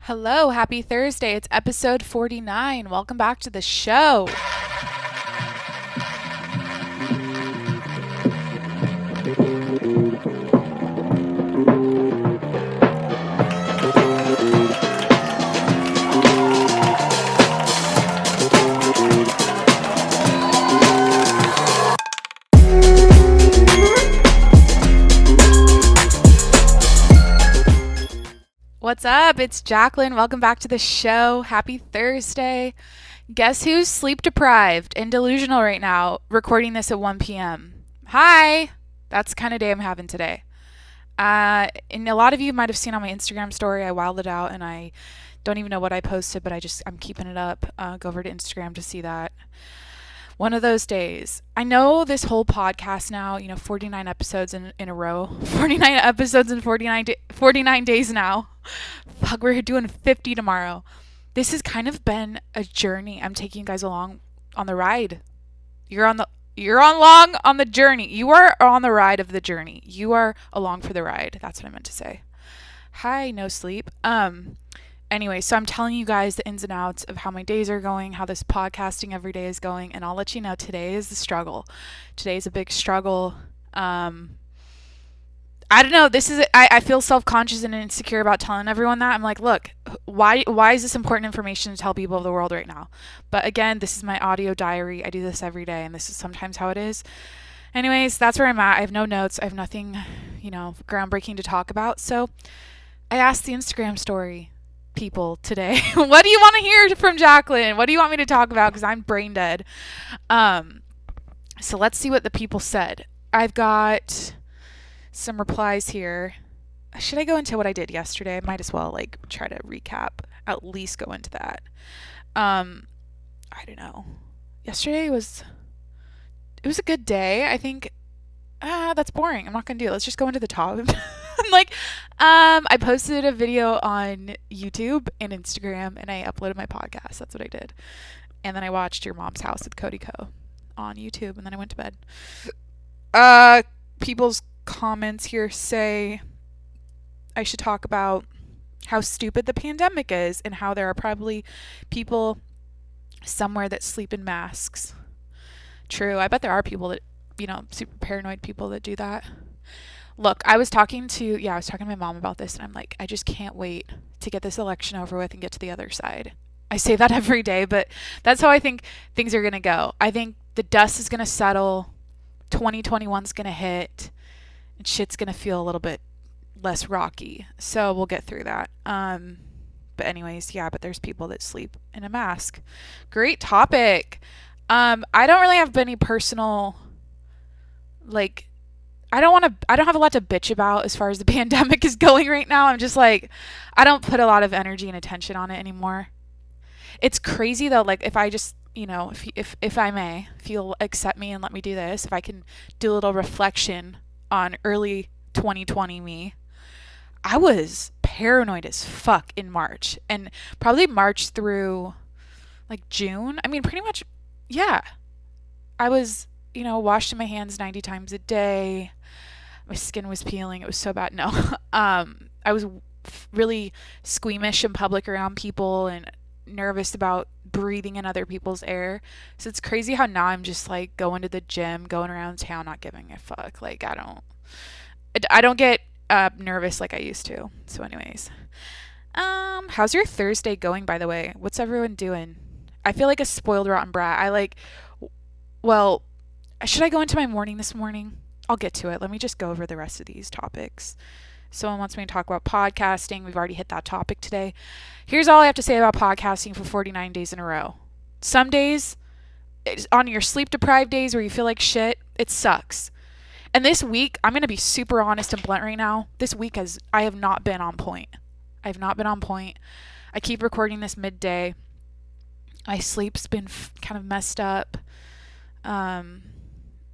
Hello, happy Thursday. It's episode 49. Welcome back to the show. What's up? It's Jacqueline. Welcome back to the show. Happy Thursday. Guess who's sleep deprived and delusional right now, recording this at 1 p.m.? Hi! That's the kind of day I'm having today. And a lot of you might have seen on my Instagram story, I wilded it out and I don't even know what I posted, but I'm keeping it up. Go over to Instagram to see that. One of those days. I know this whole podcast now, 49 episodes in a row. 49 episodes in 49 days now. Fuck, we're doing 50 tomorrow. This has kind of been a journey. I'm taking you guys along on the ride. You're along on the journey. You are on the ride of the journey. You are along for the ride. That's what I meant to say. Hi, no sleep. Anyway, so I'm telling you guys the ins and outs of how my days are going, how this podcasting every day is going, and I'll let you know today is the struggle. Today is a big struggle. I don't know. I feel self-conscious and insecure about telling everyone that. I'm like, look, why is this important information to tell people of the world right now? But again, this is my audio diary. I do this every day, and this is sometimes how it is. Anyways, that's where I'm at. I have no notes. I have nothing, groundbreaking to talk about. So I asked the Instagram story people today, what do you want to hear from Jacqueline? What do you want me to talk about? Because I'm brain dead. So let's see what the people said. I've got some replies here. Should I go into what I did yesterday? I might as well try to recap, at least go into that. I don't know. Yesterday was a good day. I think that's boring. I'm not gonna do it. Let's just go into the top. I posted a video on YouTube and Instagram, and I uploaded my podcast. That's what I did. And then I watched Your Mom's House with Cody Co on YouTube, and then I went to bed. People's comments here say I should talk about how stupid the pandemic is and how there are probably people somewhere that sleep in masks. True. I bet there are people that, super paranoid people that do that. Look, I was talking to my mom about this, and I'm like, I just can't wait to get this election over with and get to the other side. I say that every day, but that's how I think things are going to go. I think the dust is going to settle, 2021's going to hit, and shit's going to feel a little bit less rocky. So we'll get through that. But anyways, but there's people that sleep in a mask. Great topic. I don't really have any personal, I don't have a lot to bitch about as far as the pandemic is going right now. I'm just I don't put a lot of energy and attention on it anymore. It's crazy though, if I just, if I may, if you'll accept me and let me do this, if I can do a little reflection on early 2020 me, I was paranoid as fuck in March, and probably March through June. I mean, pretty much, yeah. I was, washing my hands 90 times a day. My skin was peeling. It was so bad. No. I was really squeamish in public around people and nervous about breathing in other people's air. So it's crazy how now I'm just going to the gym, going around town, not giving a fuck. I don't get nervous like I used to. So anyways, how's your Thursday going, by the way? What's everyone doing? I feel like a spoiled rotten brat. Well, should I go into my morning this morning? I'll get to it. Let me just go over the rest of these topics. Someone wants me to talk about podcasting. We've already hit that topic today. Here's all I have to say about podcasting for 49 days in a row. Some days, on your sleep-deprived days where you feel like shit, it sucks. And this week, I'm going to be super honest and blunt right now. This week, I have not been on point. I have not been on point. I keep recording this midday. My sleep's been kind of messed up.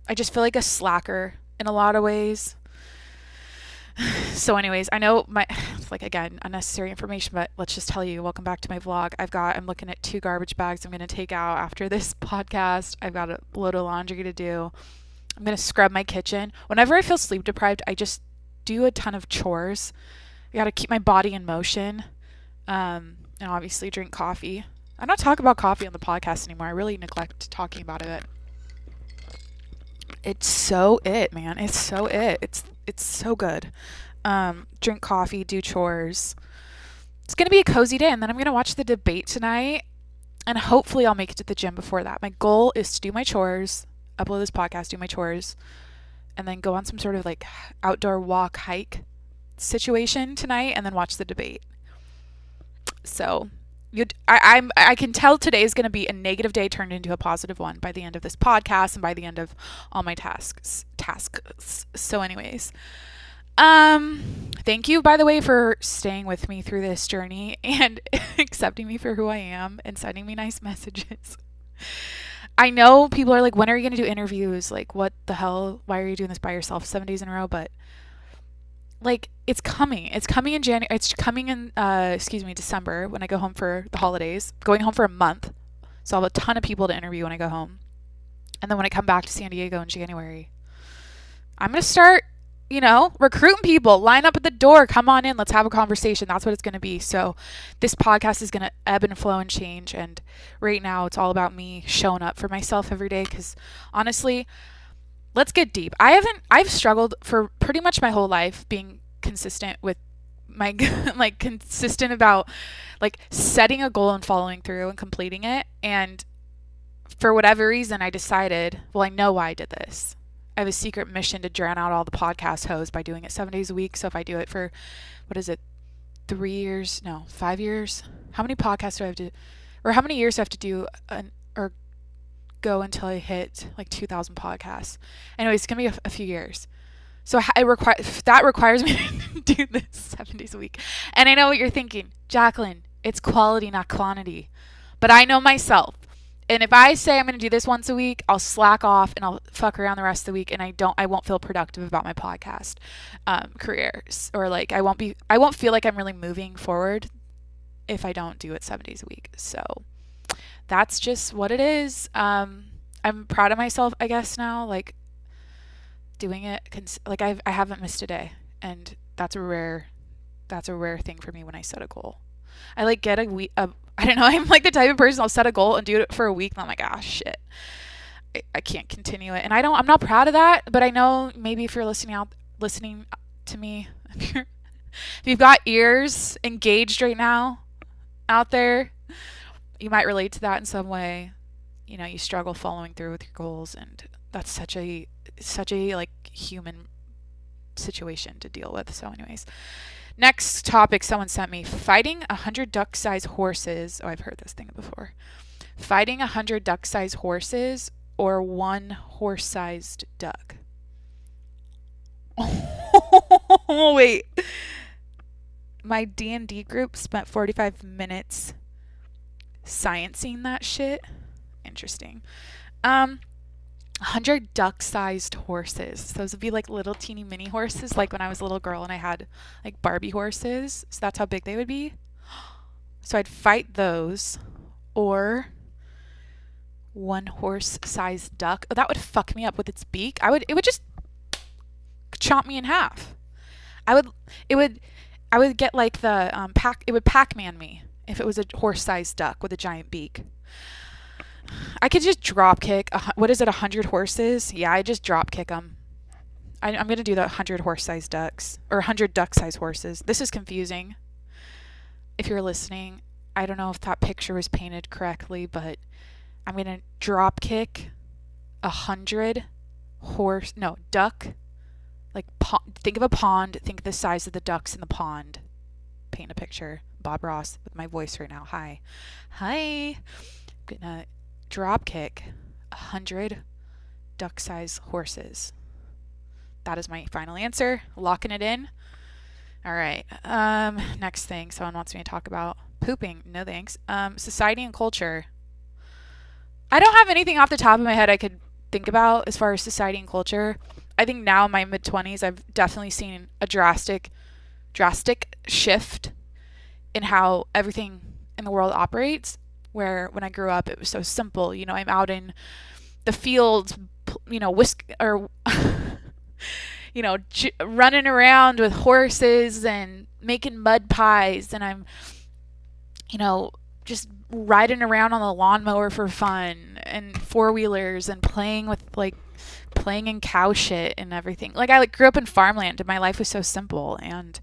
I just feel like a slacker in a lot of ways. So anyways, I know again, unnecessary information, but let's just tell you, welcome back to my vlog. I'm looking at 2 garbage bags I'm going to take out after this podcast. I've got a load of laundry to do. I'm going to scrub my kitchen. Whenever I feel sleep deprived, I just do a ton of chores. I got to keep my body in motion. And obviously drink coffee. I don't talk about coffee on the podcast anymore. I really neglect talking about it. It's so it, man. It's so it. It's so good. Drink coffee, do chores. It's gonna be a cozy day, and then I'm gonna watch the debate tonight, and hopefully I'll make it to the gym before that. My goal is to do my chores, upload this podcast, do my chores, and then go on some sort of like outdoor walk, hike situation tonight, and then watch the debate. So I can tell today is going to be a negative day turned into a positive one by the end of this podcast and by the end of all my tasks. So, anyways, thank you, by the way, for staying with me through this journey and accepting me for who I am and sending me nice messages. I know people are like, when are you going to do interviews? Like, what the hell? Why are you doing this by yourself 7 days in a row? But like, it's coming. It's coming in January. It's coming in, December when I go home for the holidays. Going home for a month. So I'll have a ton of people to interview when I go home. And then when I come back to San Diego in January, I'm going to start, recruiting people. Line up at the door. Come on in. Let's have a conversation. That's what it's going to be. So this podcast is going to ebb and flow and change. And right now it's all about me showing up for myself every day. Because honestly, let's get deep. I've struggled for pretty much my whole life being consistent with my, like, consistent about, like, setting a goal and following through and completing it. And for whatever reason, I decided, well, I know why I did this. I have a secret mission to drown out all the podcast hosts by doing it 7 days a week. So if I do it for, 3 years? No, 5 years? How many podcasts do I have to, or how many years do I have to do, or go until I hit like 2,000 podcasts? Anyways, it's gonna be a few years. So that requires me to do this 7 days a week. And I know what you're thinking, Jacqueline, it's quality, not quantity. But I know myself. And if I say I'm going to do this once a week, I'll slack off and I'll fuck around the rest of the week, and I won't feel productive about my podcast careers, or like I won't feel like I'm really moving forward if I don't do it 7 days a week. So that's just what it is. I'm proud of myself, I guess, now, like, doing it, like I haven't missed a day, and that's a rare thing for me when I set a goal. I like get a week. I don't know. I'm like the type of person, I'll set a goal and do it for a week, and I'm like, ah, shit, I can't continue it, and I'm not proud of that. But I know maybe if you're listening to me, if you've got ears engaged right now out there, you might relate to that in some way. You struggle following through with your goals, and that's such a like human situation to deal with. So anyways, next topic someone sent me: fighting 100 duck-sized horses. Oh, I've heard this thing before. Fighting 100 duck-sized horses or one horse-sized duck. Oh, wait. My D&D group spent 45 minutes sciencing that shit. Interesting. 100 duck-sized horses. Those would be like little teeny mini horses, like when I was a little girl and I had like Barbie horses. So that's how big they would be. So I'd fight those, or one horse-sized duck. Oh, that would fuck me up with its beak. It would just chomp me in half. I would get like the it would Pac-Man me if it was a horse-sized duck with a giant beak. I could just drop kick. What is it, 100 horses? Yeah, I just drop kick them. I'm going to do the 100 horse-sized ducks, or 100 duck-sized horses. This is confusing. If you're listening, I don't know if that picture was painted correctly, but I'm going to drop kick 100 duck. Like, think of a pond. Think the size of the ducks in the pond. Paint a picture. Bob Ross with my voice right now. Hi. I'm going to drop kick 100 duck-sized horses. That is my final answer. Locking it in. All right. Next thing someone wants me to talk about: pooping. No thanks. Society and culture. I don't have anything off the top of my head I could think about as far as society and culture. I think now in my mid-20s, I've definitely seen a drastic shift in how everything in the world operates. Where when I grew up, it was so simple. I'm out in the fields, running around with horses and making mud pies, and I'm you know, just riding around on the lawnmower for fun and four-wheelers and playing with like playing in cow shit and everything. Like I like grew up in farmland and my life was so simple. And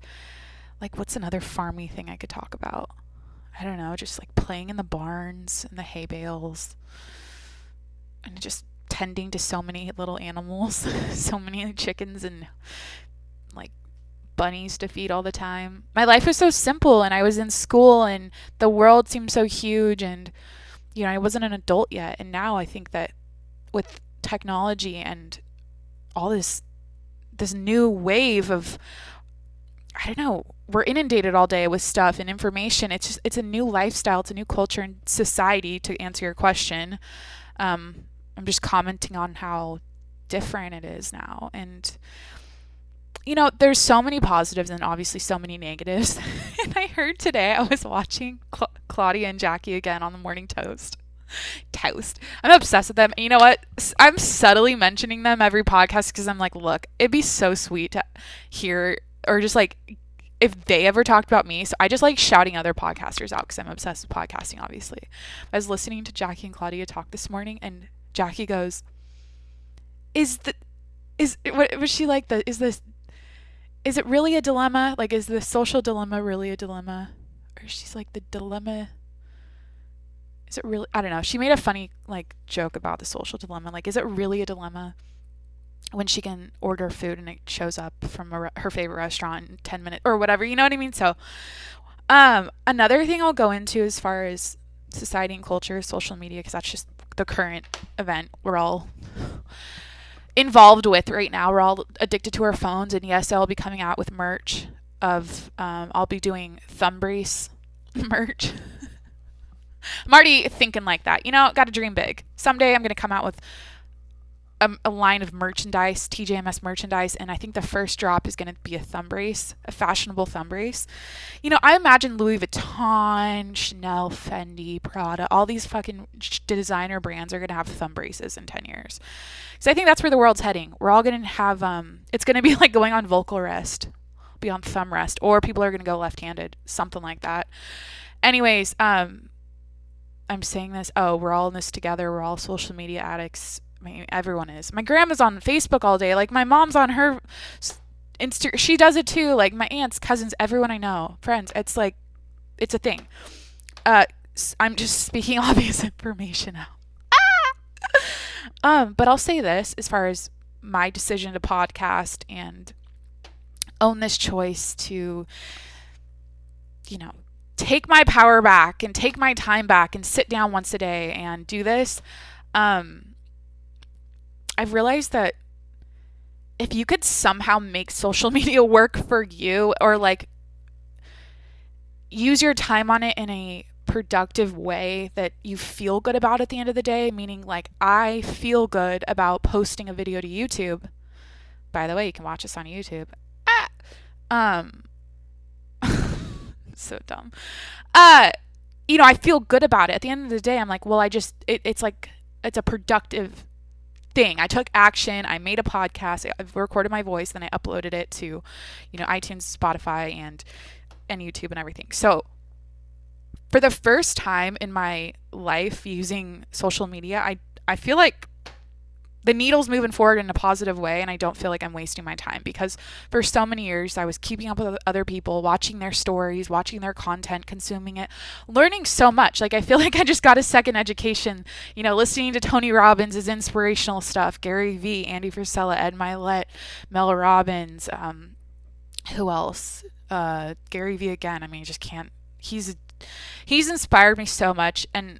like what's another farmy thing I could talk about? I don't know, just like playing in the barns and the hay bales and just tending to so many little animals, so many chickens and like bunnies to feed all the time. My life was so simple and I was in school and the world seemed so huge and I wasn't an adult yet. And now I think that with technology and all this new wave of I don't know, we're inundated all day with stuff and information. It's a new lifestyle, it's a new culture and society to answer your question. I'm just commenting on how different it is now. And there's so many positives and obviously so many negatives. And I heard today I was watching Claudia and Jackie again on the morning toast. I'm obsessed with them. And you know what? I'm subtly mentioning them every podcast because I'm like, look, it'd be so sweet to hear or just like if they ever talked about me. So I just like shouting other podcasters out because I'm obsessed with podcasting, obviously. I was listening to Jackie and Claudia talk this morning and Jackie goes, what was she like? Is it really a dilemma? Like, is the social dilemma really a dilemma? Or she's like, the dilemma, is it really, I don't know. She made a funny, like, joke about the social dilemma. Like, is it really a dilemma when she can order food and it shows up from her favorite restaurant in 10 minutes or whatever? You know what I mean? So, another thing I'll go into as far as society and culture, social media, because that's just the current event we're all involved with right now. We're all addicted to our phones, and yes, I'll be coming out with merch of I'll be doing thumb brace merch. I'm already thinking like that. Got to dream big. Someday I'm going to come out with a line of merchandise, TJMS merchandise, and I think the first drop is going to be a thumb brace, a fashionable thumb brace. I imagine Louis Vuitton, Chanel, Fendi, Prada, all these fucking designer brands are going to have thumb braces in 10 years. So I think that's where the world's heading. We're all going to have, it's going to be like going on vocal rest, be on thumb rest, or people are going to go left-handed, something like that. Anyways, I'm saying this, we're all in this together. We're all social media addicts. Everyone is. My grandma's on Facebook all day. Like, my mom's on her she does it too. Like, my aunts, cousins, everyone I know, friends. It's like, it's a thing. I'm just speaking obvious information now. But I'll say this as far as my decision to podcast and own this choice to, take my power back and take my time back and sit down once a day and do this. I've realized that if you could somehow make social media work for you or like use your time on it in a productive way that you feel good about at the end of the day, meaning like I feel good about posting a video to YouTube. By the way, you can watch us on YouTube. So dumb. I feel good about it. At the end of the day, I'm like, well, it's like, it's a productive thing. I took action. I made a podcast. I recorded my voice, then I uploaded it to, iTunes, Spotify, and YouTube and everything. So for the first time in my life using social media, I feel like the needle's moving forward in a positive way, and I don't feel like I'm wasting my time because for so many years I was keeping up with other people, watching their stories, watching their content, consuming it, learning so much. Like I feel like I just got a second education, listening to Tony Robbins' inspirational stuff, Gary Vee, Andy Frisella, Ed Milet, Mel Robbins, who else? Gary Vee again. I mean, just can't. He's inspired me so much, and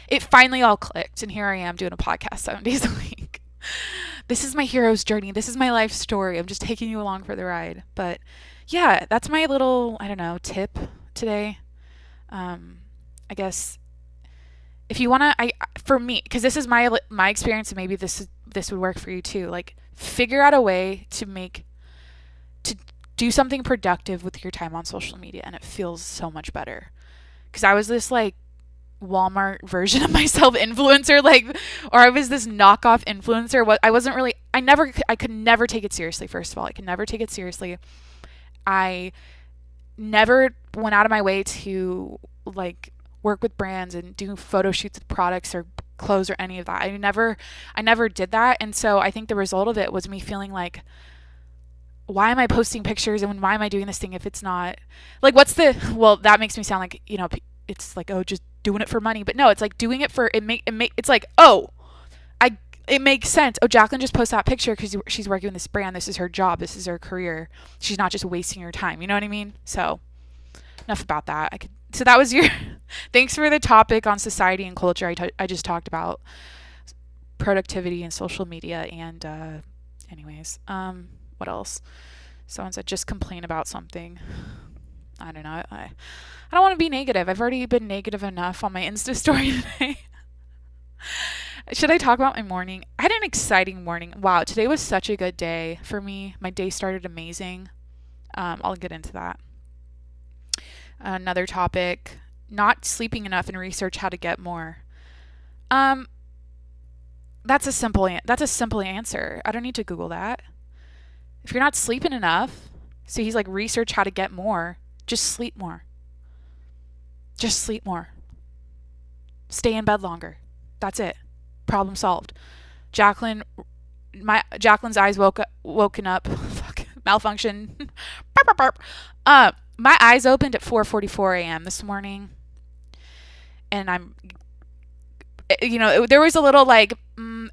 it finally all clicked, and here I am doing a podcast 7 days a week. This is my hero's journey. This is my life story. I'm just taking you along for the ride. But yeah, that's my little, I don't know, tip today. I guess if you want to, for me, because this is my experience, and maybe this would work for you too. Like, figure out a way to do something productive with your time on social media, and it feels so much better. Because I was this like Walmart version of myself influencer, or I was this knockoff influencer. I could never take it seriously. First of all, I could never take it seriously. I never went out of my way to like work with brands and do photo shoots with products or clothes or any of that. I never did that. And so I think the result of it was me feeling like, why am I posting pictures and why am I doing this thing if it's not like, well, that makes me sound like, it's like, oh, just doing it for money. But no, it's like doing it for, it's like, oh, it makes sense. Oh, Jacqueline just posted that picture because she's working with this brand. This is her job. This is her career. She's not just wasting her time. You know what I mean? So enough about that. So that was your, thanks for the topic on society and culture. I just talked about productivity and social media and, anyways, what else? Someone said just complain about something. I don't know. I don't want to be negative. I've already been negative enough on my Insta story today. Should I talk about my morning? I had an exciting morning. Wow, today was such a good day for me. My day started amazing. I'll get into that. Another topic, not sleeping enough and research how to get more. That's a simple answer. I don't need to Google that. If you're not sleeping enough, so he's like, research how to get more, just sleep more. Just sleep more. Stay in bed longer. That's it. Problem solved. Jacqueline's eyes woken up. Fuck, malfunction. Burp, burp, burp. My eyes opened at 4:44 a.m. this morning, and there was a little like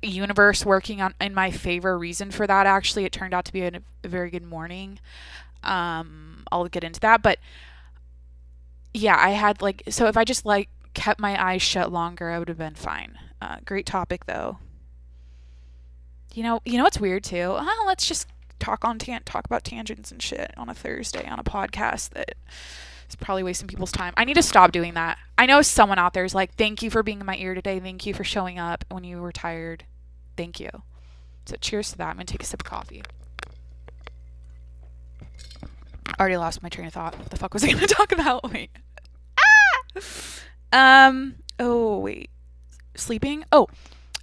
universe working in my favor reason for that. Actually, it turned out to be a very good morning. I'll get into that, but yeah, I had so if I just kept my eyes shut longer, I would have been fine. Great topic though. You know what's weird too? Let's just talk about tangents and shit on a Thursday on a podcast that is probably wasting people's time. I need to stop doing that. I know someone out there is like, thank you for being in my ear today. Thank you for showing up when you were tired. Thank you. So cheers to that. I'm going to take a sip of coffee. I already lost my train of thought. What the fuck was I going to talk about? Wait. Oh, wait. Sleeping? Oh,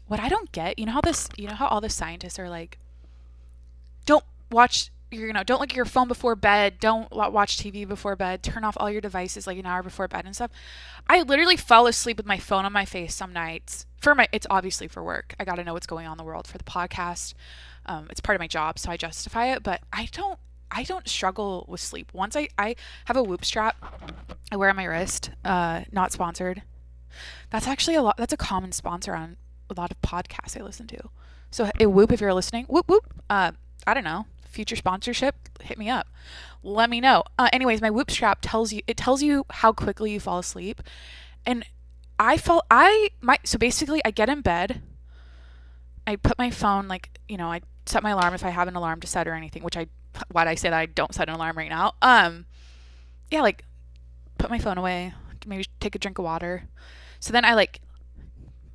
what I don't get, you know how all the scientists are like, don't look at your phone before bed, don't watch TV before bed, turn off all your devices like an hour before bed and stuff. I literally fell asleep with my phone on my face some nights. It's obviously for work. I got to know what's going on in the world for the podcast. It's part of my job, so I justify it, but I don't struggle with sleep. Once I have a Whoop strap I wear on my wrist, not sponsored. That's actually that's a common sponsor on a lot of podcasts I listen to. So hey, Whoop, if you're listening, Whoop Whoop. I don't know, future sponsorship, hit me up. Let me know. Anyways, my Whoop strap tells you how quickly you fall asleep. And so basically I get in bed, I put my phone, I set my alarm if I have an alarm to set or anything, why'd I say that I don't set an alarm right now? Put my phone away, maybe take a drink of water. So then I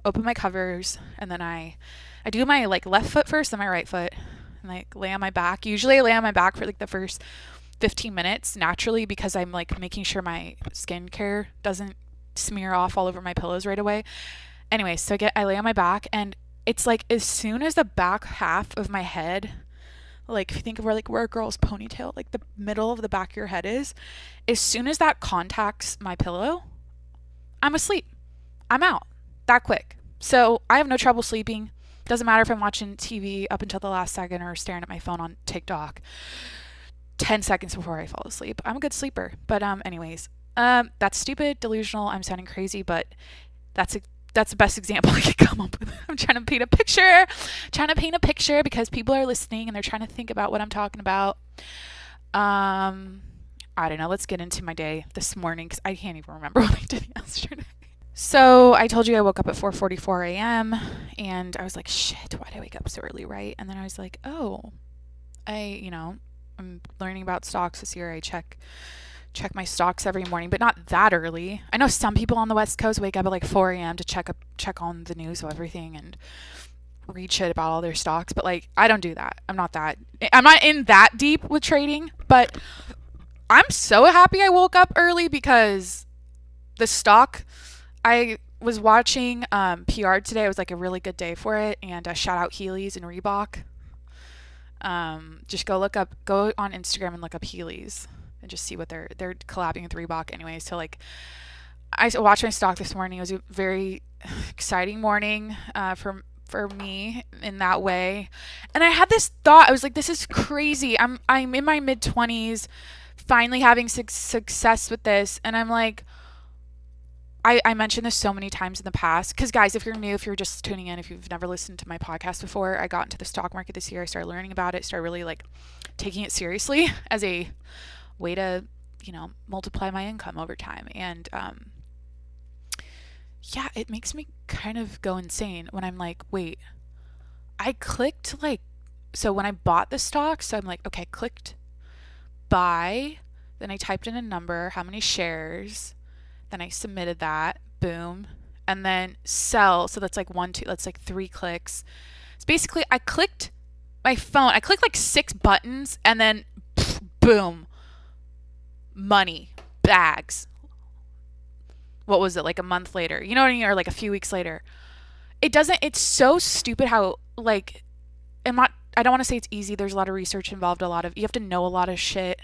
open my covers and then I do my left foot first, then my right foot. And lay on my back. Usually I lay on my back for the first 15 minutes naturally because I'm making sure my skincare doesn't smear off all over my pillows right away. Anyway, so I lay on my back and it's as soon as the back half of my head, if you think of where a girl's ponytail, the middle of the back of your head is, as soon as that contacts my pillow, I'm asleep. I'm out that quick. So I have no trouble sleeping. Doesn't matter if I'm watching TV up until the last second or staring at my phone on TikTok 10 seconds before I fall asleep. I'm a good sleeper. But anyways, that's stupid, delusional. I'm sounding crazy, but that's the best example I could come up with. I'm trying to paint a picture because people are listening and they're trying to think about what I'm talking about. I don't know. Let's get into my day this morning because I can't even remember what I did yesterday. So I told you I woke up at 4:44 a.m. and I was like, shit, why did I wake up so early, right? And then I was like, oh, I'm learning about stocks this year. I check my stocks every morning, but not that early. I know some people on the West Coast wake up at 4 a.m. to check on the news of everything and read shit about all their stocks, but I don't do that. I'm not in that deep with trading, but I'm so happy I woke up early because the stock I was watching PR today. It was a really good day for it, and shout out Hiii's and Reebok. Just go on Instagram and look up Hiii's. and just see what they're collabing with Reebok anyways. So like I watched my stock this morning. It was a very exciting morning for me in that way. And I had this thought. I was like, this is crazy. I'm in my mid 20s, finally having success with this, and I'm like, I mentioned this so many times in the past, because guys, if you're new, if you're just tuning in, if you've never listened to my podcast before, I got into the stock market this year. I started learning about it, started really like taking it seriously as a way to, multiply my income over time. And yeah, it makes me kind of go insane when I'm like, wait, I clicked like, so when I bought the stock, so I'm like, okay, clicked buy, then I typed in a number, how many shares, then I submitted that, boom, and then sell. So that's like that's like 3 clicks. So basically I clicked my phone, I clicked like 6 buttons, and then boom, money, bags. What was it, like a month later? You know what I mean? Or like a few weeks later. It's so stupid how, like, I don't want to say it's easy. There's a lot of research involved, you have to know a lot of shit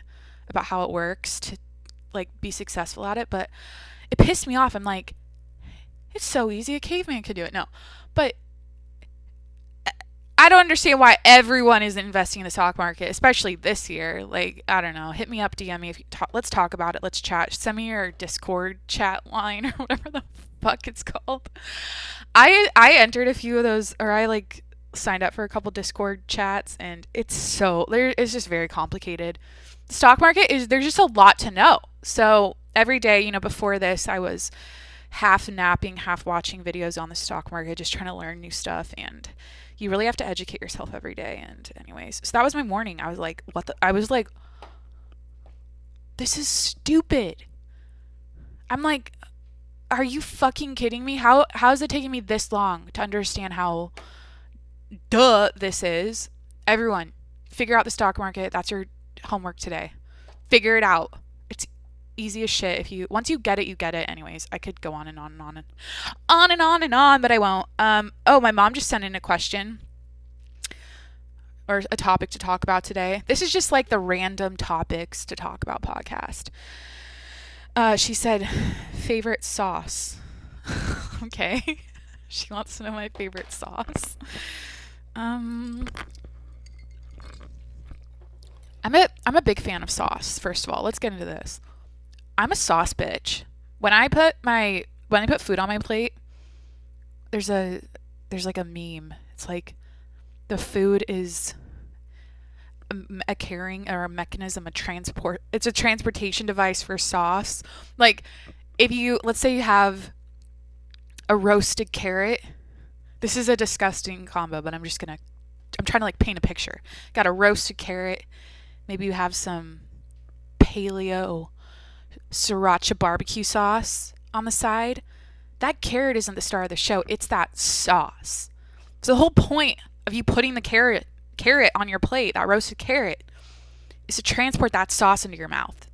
about how it works to like be successful at it. But it pissed me off. I'm like, it's so easy. A caveman could do it. No, but I don't understand why everyone is investing in the stock market, especially this year. Like, I don't know. Hit me up, DM me if you let's talk about it. Let's chat. Send me your Discord chat line or whatever the fuck it's called. I entered a few of those, or I like signed up for a couple Discord chats, and it's just very complicated. The stock market there's just a lot to know. So every day, before this, I was half napping, half watching videos on the stock market, just trying to learn new stuff. And you really have to educate yourself every day. And anyways, so that was my morning. I was like, this is stupid. I'm like, are you fucking kidding me? How is it taking me this long to understand how this is? Everyone, figure out the stock market. That's your homework today. Figure it out. It's easy as shit. Once you get it, you get it. Anyways, I could go on and on and on and on and on and on, but I won't. My mom just sent in a question or a topic to talk about today. This is just like the random topics to talk about podcast. She said, favorite sauce. Okay. She wants to know my favorite sauce. I'm a big fan of sauce. First of all, let's get into this. I'm a sauce bitch. When I put food on my plate, there's like a meme. It's like the food is a carrying or a mechanism, it's a transportation device for sauce. Like, let's say you have a roasted carrot. This is a disgusting combo, but I'm trying to like paint a picture. Got a roasted carrot. Maybe you have some paleo sriracha barbecue sauce on the side. That carrot isn't the star of the show. It's that sauce. So the whole point of you putting the carrot on your plate, that roasted carrot, is to transport that sauce into your mouth.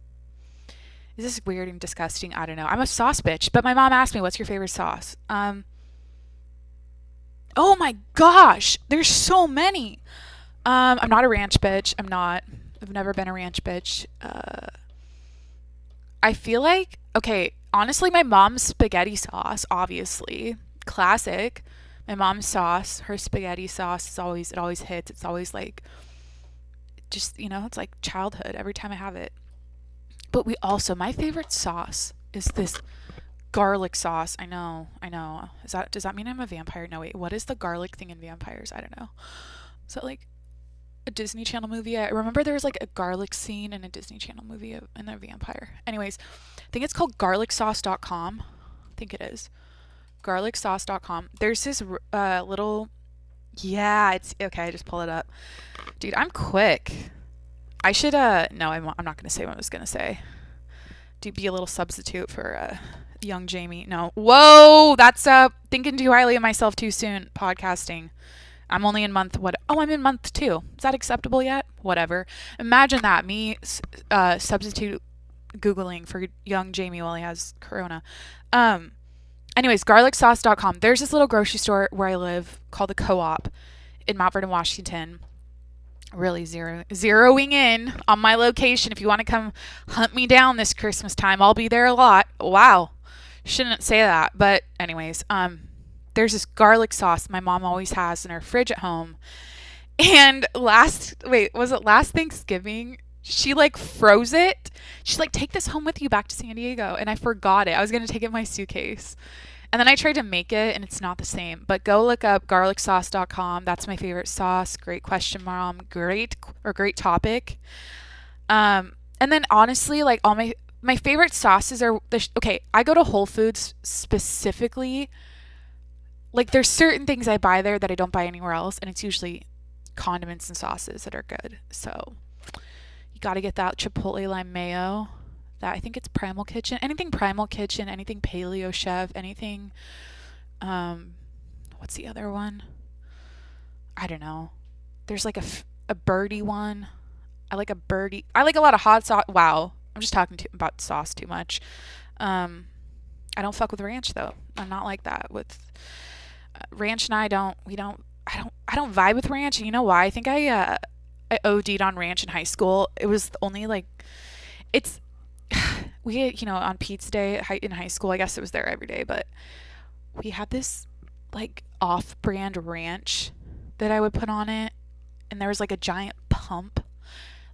Is this weird and disgusting? I don't know. I'm a sauce bitch, but my mom asked me, what's your favorite sauce? Oh my gosh, there's so many. I'm not a ranch bitch. I've never been a ranch bitch. I feel like, okay, honestly, my mom's spaghetti sauce, obviously, classic. My mom's sauce, her spaghetti sauce it always hits. It's always like, just, it's like childhood every time I have it. But my favorite sauce is this garlic sauce. I know. Does that mean I'm a vampire? No, wait, what is the garlic thing in vampires? I don't know. Is that like a Disney Channel movie? I remember there was like a garlic scene in a Disney Channel movie in a vampire. Anyways, I think it's called garlicsauce.com. I think it is. Garlicsauce.com. There's this little, yeah, it's okay. I just pull it up. Dude, I'm quick. I should, no, I'm not going to say what I was going to say. To be a little substitute for young Jamie. No. Whoa, that's thinking too highly of myself too soon. Podcasting. I'm only in month I'm in month 2. Is that acceptable yet? Whatever. Imagine that, me substitute Googling for young Jamie while he has corona. Anyways, garlicsauce.com. There's this little grocery store where I live called the Co-op in Mount Vernon, Washington. Really zeroing in on my location. If you want to come hunt me down this Christmas time, I'll be there a lot. Wow. Shouldn't say that. But anyways, there's this garlic sauce my mom always has in her fridge at home. And was it last Thanksgiving? She like froze it. She's like, take this home with you back to San Diego. And I forgot it. I was going to take it in my suitcase. And then I tried to make it and it's not the same. But go look up garlicsauce.com. That's my favorite sauce. Great question, Mom. Great topic. And then honestly, like all my favorite sauces are okay, I go to Whole Foods specifically. Like there's certain things I buy there that I don't buy anywhere else, and it's usually condiments and sauces that are good. So you got to get that chipotle lime mayo. That I think it's Primal Kitchen. Anything Primal Kitchen, anything Paleo Chef, anything. What's the other one? I don't know. There's like a birdie one. I like a birdie. I like a lot of hot sauce. Wow, I'm just talking about sauce too much. I don't fuck with ranch though. I'm not like that with ranch, and I don't. We don't. I don't vibe with ranch. And you know why? I think I OD'd on ranch in high school. It was only like it's we on pizza day in high school. I guess it was there every day, but we had this like off-brand ranch that I would put on it, and there was like a giant pump.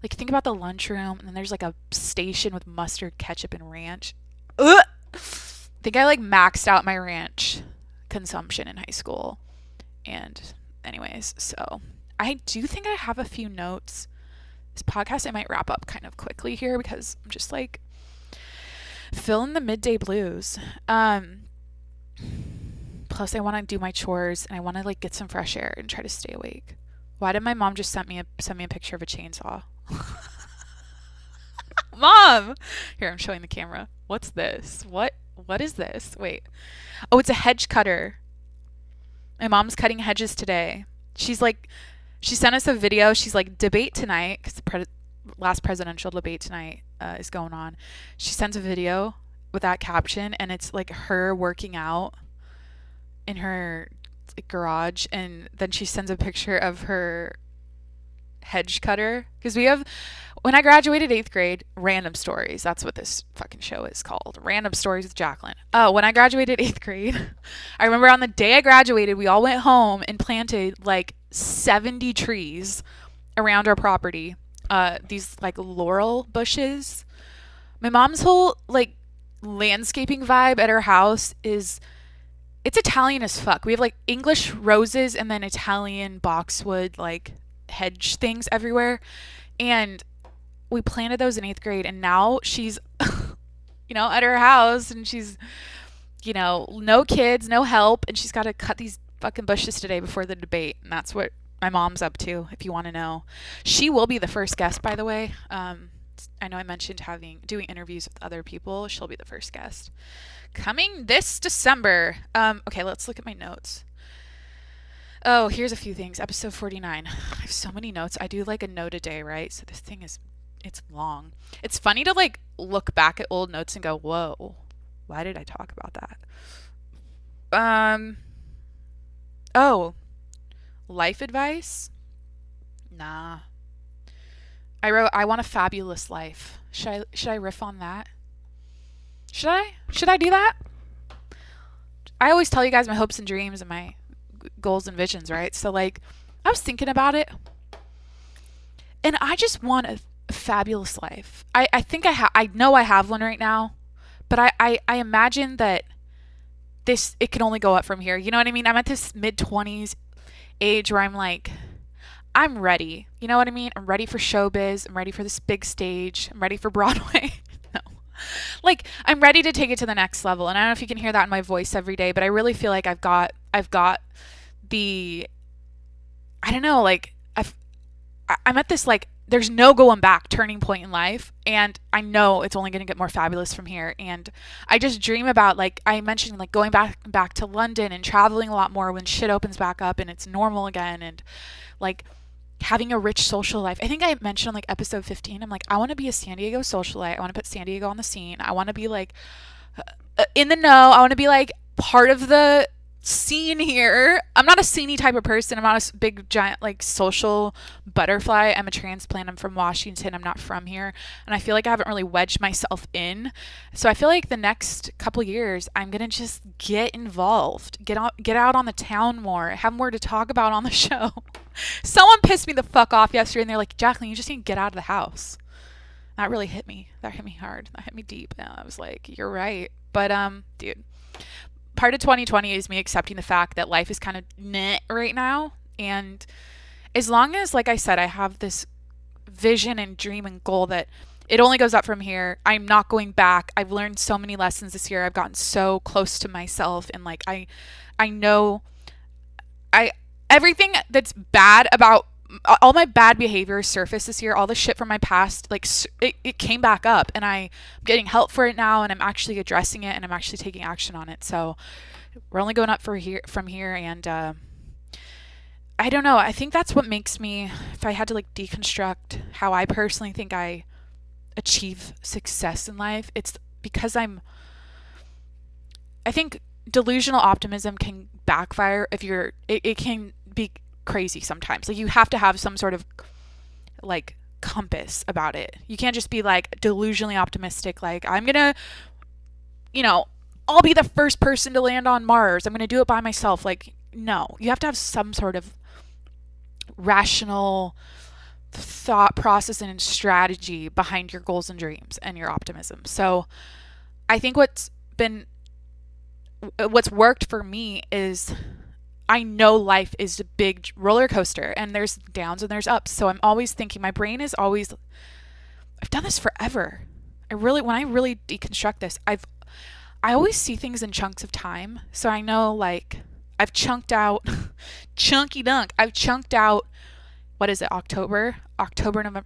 Like think about the lunchroom, and then there's like a station with mustard, ketchup, and ranch. Ugh! I think I like maxed out my ranch consumption in high school. And anyways, so I do think I have a few notes. This podcast I might wrap up kind of quickly here because I'm just like feeling the midday blues. Plus I want to do my chores and I want to like get some fresh air and try to stay awake. Why did my mom just send me a picture of a chainsaw? Mom! Here, I'm showing the camera. What's this? What is this? Wait. Oh, it's a hedge cutter. My mom's cutting hedges today. She sent us a video. She's like, debate tonight, because the last presidential debate tonight is going on. She sends a video with that caption, and it's like her working out in her like, garage, and then she sends a picture of her hedge cutter. Because when I graduated 8th grade, Random Stories, that's what this fucking show is called. Random Stories with Jacqueline. Oh, when I graduated 8th grade, I remember on the day I graduated, we all went home and planted like 70 trees around our property. These like laurel bushes. My mom's whole like landscaping vibe at her house it's Italian as fuck. We have like English roses and then Italian boxwood like hedge things everywhere. And we planted those in 8th grade, and now she's at her house, and she's no kids, no help, and she's got to cut these fucking bushes today before the debate. And that's what my mom's up to, if you want to know. She will be the first guest, by the way. I know I mentioned doing interviews with other people. She'll be the first guest coming this December. Okay, let's look at my notes. Oh, here's a few things. Episode 49. I have so many notes. I do like a note a day, right? So this thing it's long. It's funny to like look back at old notes and go, whoa, why did I talk about that? Oh, life advice? Nah. I wrote, I want a fabulous life. Should I riff on that? Should I do that? I always tell you guys my hopes and dreams and my goals and visions, right? So like I was thinking about it, and I just want a fabulous life. I think I know I have one right now, but I imagine that it can only go up from here. You know what I mean? I'm at this mid-20s age where I'm like, I'm ready. You know what I mean? I'm ready for showbiz. I'm ready for this big stage. I'm ready for Broadway. No. Like I'm ready to take it to the next level. And I don't know if you can hear that in my voice every day, but I really feel like I've got the, I don't know, like I'm at this like there's no going back turning point in life, and I know it's only going to get more fabulous from here. And I just dream about, like I mentioned, like going back to London and traveling a lot more when shit opens back up and it's normal again, and like having a rich social life. I think I mentioned on like episode 15, I'm like, I want to be a San Diego socialite. I want to put San Diego on the scene. I want to be like in the know. I want to be like part of the scene here. I'm not a sceney type of person. I'm not a big giant like social butterfly. I'm a transplant. I'm from Washington. I'm not from here, and I feel like I haven't really wedged myself in. So I feel like the next couple years I'm gonna just get involved, get out on the town more, have more to talk about on the show. Someone pissed me the fuck off yesterday, and they're like, "Jacqueline, you just need to get out of the house." That really hit me. That hit me hard. That hit me deep. And I was like, "You're right." But dude, part of 2020 is me accepting the fact that life is kind of meh right now. And as long as, like I said, I have this vision and dream and goal that it only goes up from here, I'm not going back. I've learned so many lessons this year. I've gotten so close to myself, and like I know I everything that's bad about all my bad behavior surfaced this year. All the shit from my past, like it came back up, and I'm getting help for it now, and I'm actually addressing it, and I'm actually taking action on it. So we're only going up from here, and I don't know. I think that's what makes me. If I had to like deconstruct how I personally think I achieve success in life, it's because I think delusional optimism can backfire if it can be crazy sometimes. Like you have to have some sort of like compass about it. You can't just be like delusionally optimistic, like I'm gonna, you know, I'll be the first person to land on Mars. I'm gonna do it by myself. Like, no. You have to have some sort of rational thought process and strategy behind your goals and dreams and your optimism. So I think what's worked for me is I know life is a big roller coaster, and there's downs and there's ups. So I'm always thinking, my brain is always, I've done this forever. When I really deconstruct this, I always see things in chunks of time. So I know, like, I've chunked out chunky dunk. I've chunked out, what is it? October, November,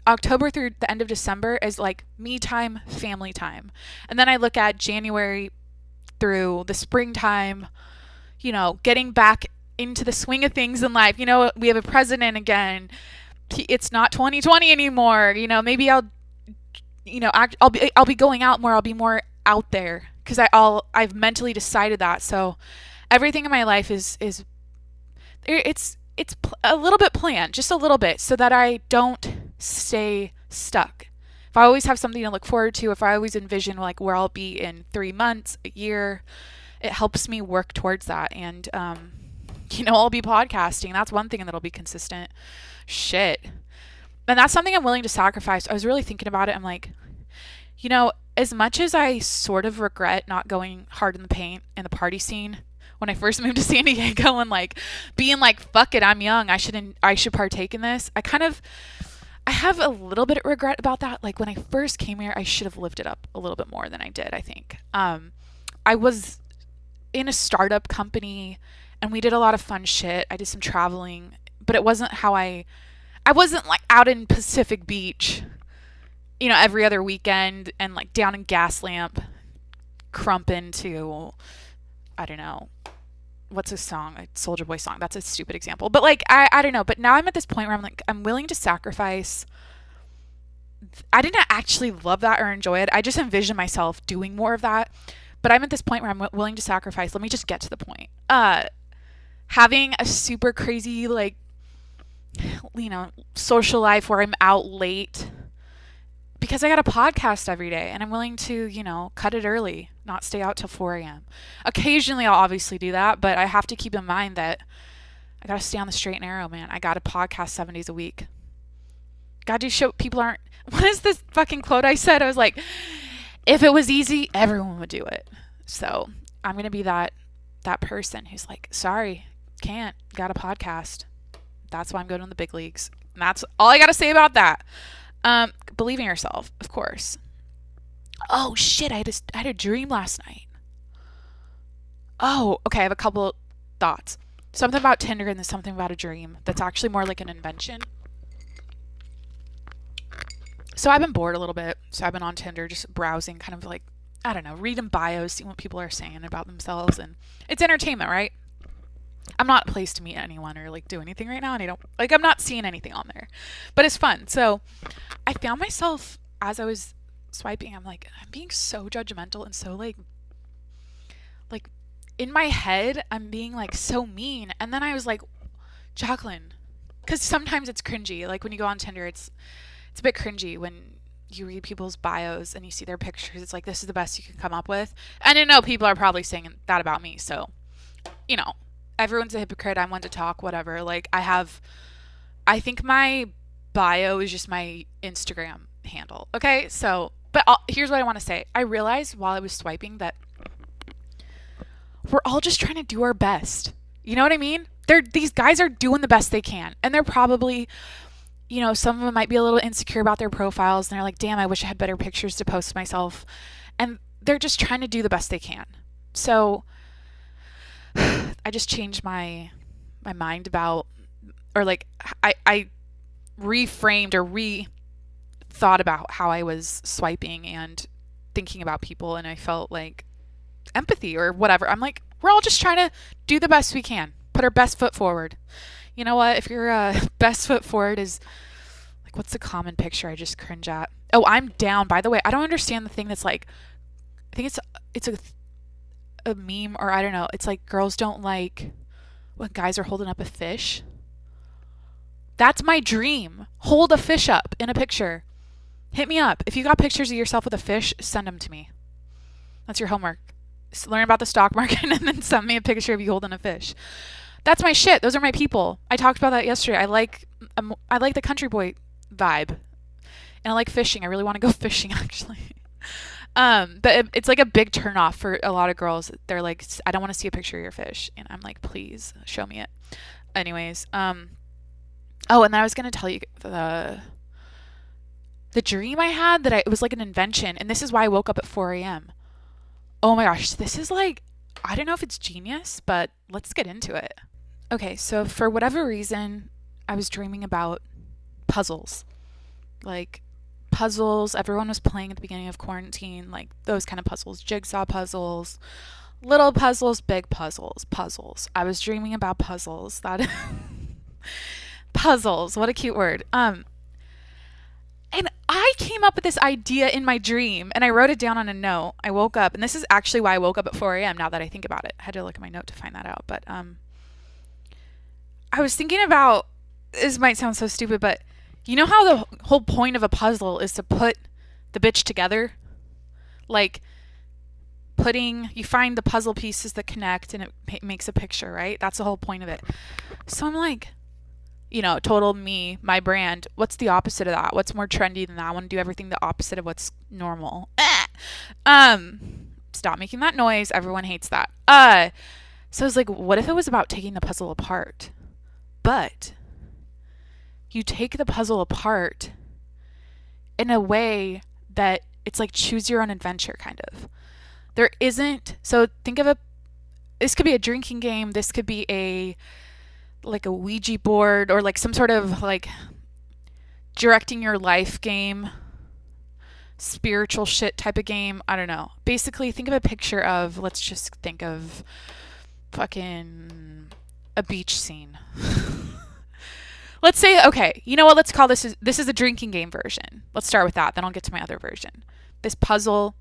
October through the end of December is like me time, family time. And then I look at January through the springtime, getting back into the swing of things in life. We have a president again. It's not 2020 anymore. Maybe I'll be going out more. I'll be more out there because I've mentally decided that. So everything in my life is it's a little bit planned, just a little bit, so that I don't stay stuck. If I always have something to look forward to, if I always envision like where I'll be in 3 months, a year, it helps me work towards that. And I'll be podcasting. That's one thing that'll be consistent. Shit. And that's something I'm willing to sacrifice. I was really thinking about it. I'm like, as much as I sort of regret not going hard in the paint in the party scene when I first moved to San Diego and like being like, fuck it, I'm young, I should partake in this. I have a little bit of regret about that. Like when I first came here, I should have lived it up a little bit more than I did, I think. I was in a startup company and we did a lot of fun shit. I did some traveling, but it wasn't how I wasn't like out in Pacific Beach, every other weekend and like down in Gaslamp crumping to, I don't know, what's a song, a Soulja Boy song. That's a stupid example. But like, I don't know. But now I'm at this point where I'm like, I'm willing to sacrifice. I didn't actually love that or enjoy it. I just envision myself doing more of that. But I'm at this point where I'm willing to sacrifice. Let me just get to the point. Having a super crazy, like, social life where I'm out late because I got a podcast every day and I'm willing to, cut it early, not stay out till 4 a.m. Occasionally I'll obviously do that, but I have to keep in mind that I got to stay on the straight and narrow, man. I got to podcast 7 days a week. Got to show people aren't, what is this fucking quote I said? I was like, if it was easy, everyone would do it. So I'm going to be that person who's like, sorry, can't, got a podcast. That's why I'm going to the big leagues. And that's all I got to say about that. Believe in yourself, of course. Oh shit, I had a dream last night. Oh, okay, I have a couple thoughts. Something about Tinder and then something about a dream that's actually more like an invention. So I've been bored a little bit. So I've been on Tinder just browsing, kind of like, I don't know, reading bios, seeing what people are saying about themselves. And it's entertainment, right? I'm not a place to meet anyone or like do anything right now, and I'm not seeing anything on there, but it's fun. So I found myself as I was swiping, I'm being so judgmental and so like in my head, I'm being like so mean. And then I was like, Jacqueline, because sometimes it's cringy. Like when you go on Tinder, it's a bit cringy when you read people's bios and you see their pictures. It's like, this is the best you can come up with. And I know people are probably saying that about me. So, you know, everyone's a hypocrite. I'm one to talk, whatever. Like I think my bio is just my Instagram handle. Okay. So, but here's what I want to say. I realized while I was swiping that we're all just trying to do our best. You know what I mean? These guys are doing the best they can. And they're probably, some of them might be a little insecure about their profiles and they're like, damn, I wish I had better pictures to post myself. And they're just trying to do the best they can. So I just changed my mind about, or like I reframed or thought about how I was swiping and thinking about people, and I felt like empathy or whatever. I'm like, we're all just trying to do the best we can, put our best foot forward. You know what? If your best foot forward is like, what's the common picture I just cringe at? Oh, I'm down. By the way, I don't understand the thing that's like, I think it's a meme, or I don't know. It's like girls don't like when guys are holding up a fish. That's my dream. Hold a fish up in a picture. Hit me up. If you got pictures of yourself with a fish, send them to me. That's your homework. Learn about the stock market and then send me a picture of you holding a fish. That's my shit. Those are my people. I talked about that yesterday. I like the country boy vibe, and I like fishing. I really want to go fishing actually. But it's like a big turnoff for a lot of girls. They're like, I don't want to see a picture of your fish, and I'm like, please show me it. Anyways, oh, and then I was gonna tell you the dream I had that it was like an invention, and this is why I woke up at 4 a.m. Oh my gosh, this is like, I don't know if it's genius, but let's get into it. Okay, so for whatever reason, I was dreaming about puzzles. Like puzzles, everyone was playing at the beginning of quarantine, like those kind of puzzles, jigsaw puzzles, little puzzles, big puzzles. I was dreaming about puzzles. That puzzles, what a cute word. And I came up with this idea in my dream and I wrote it down on a note. I woke up, and this is actually why I woke up at 4 a.m. now that I think about it. I had to look at my note to find that out. But I was thinking about, this might sound so stupid, but you know how the whole point of a puzzle is to put the bitch together? Like you find the puzzle pieces that connect and it makes a picture, right? That's the whole point of it. So I'm like, total me, my brand. What's the opposite of that? What's more trendy than that? I want to do everything the opposite of what's normal. Stop making that noise. Everyone hates that. So I was like, what if it was about taking the puzzle apart? But you take the puzzle apart in a way that it's like choose your own adventure kind of. There isn't, so think of this could be a drinking game. This could be like a Ouija board, or like some sort of like directing your life game, spiritual shit type of game. I don't know. Basically, think of a picture of, let's just think of fucking a beach scene. Let's say, okay, you know what? Let's call this is a drinking game version. Let's start with that. Then I'll get to my other version. This puzzle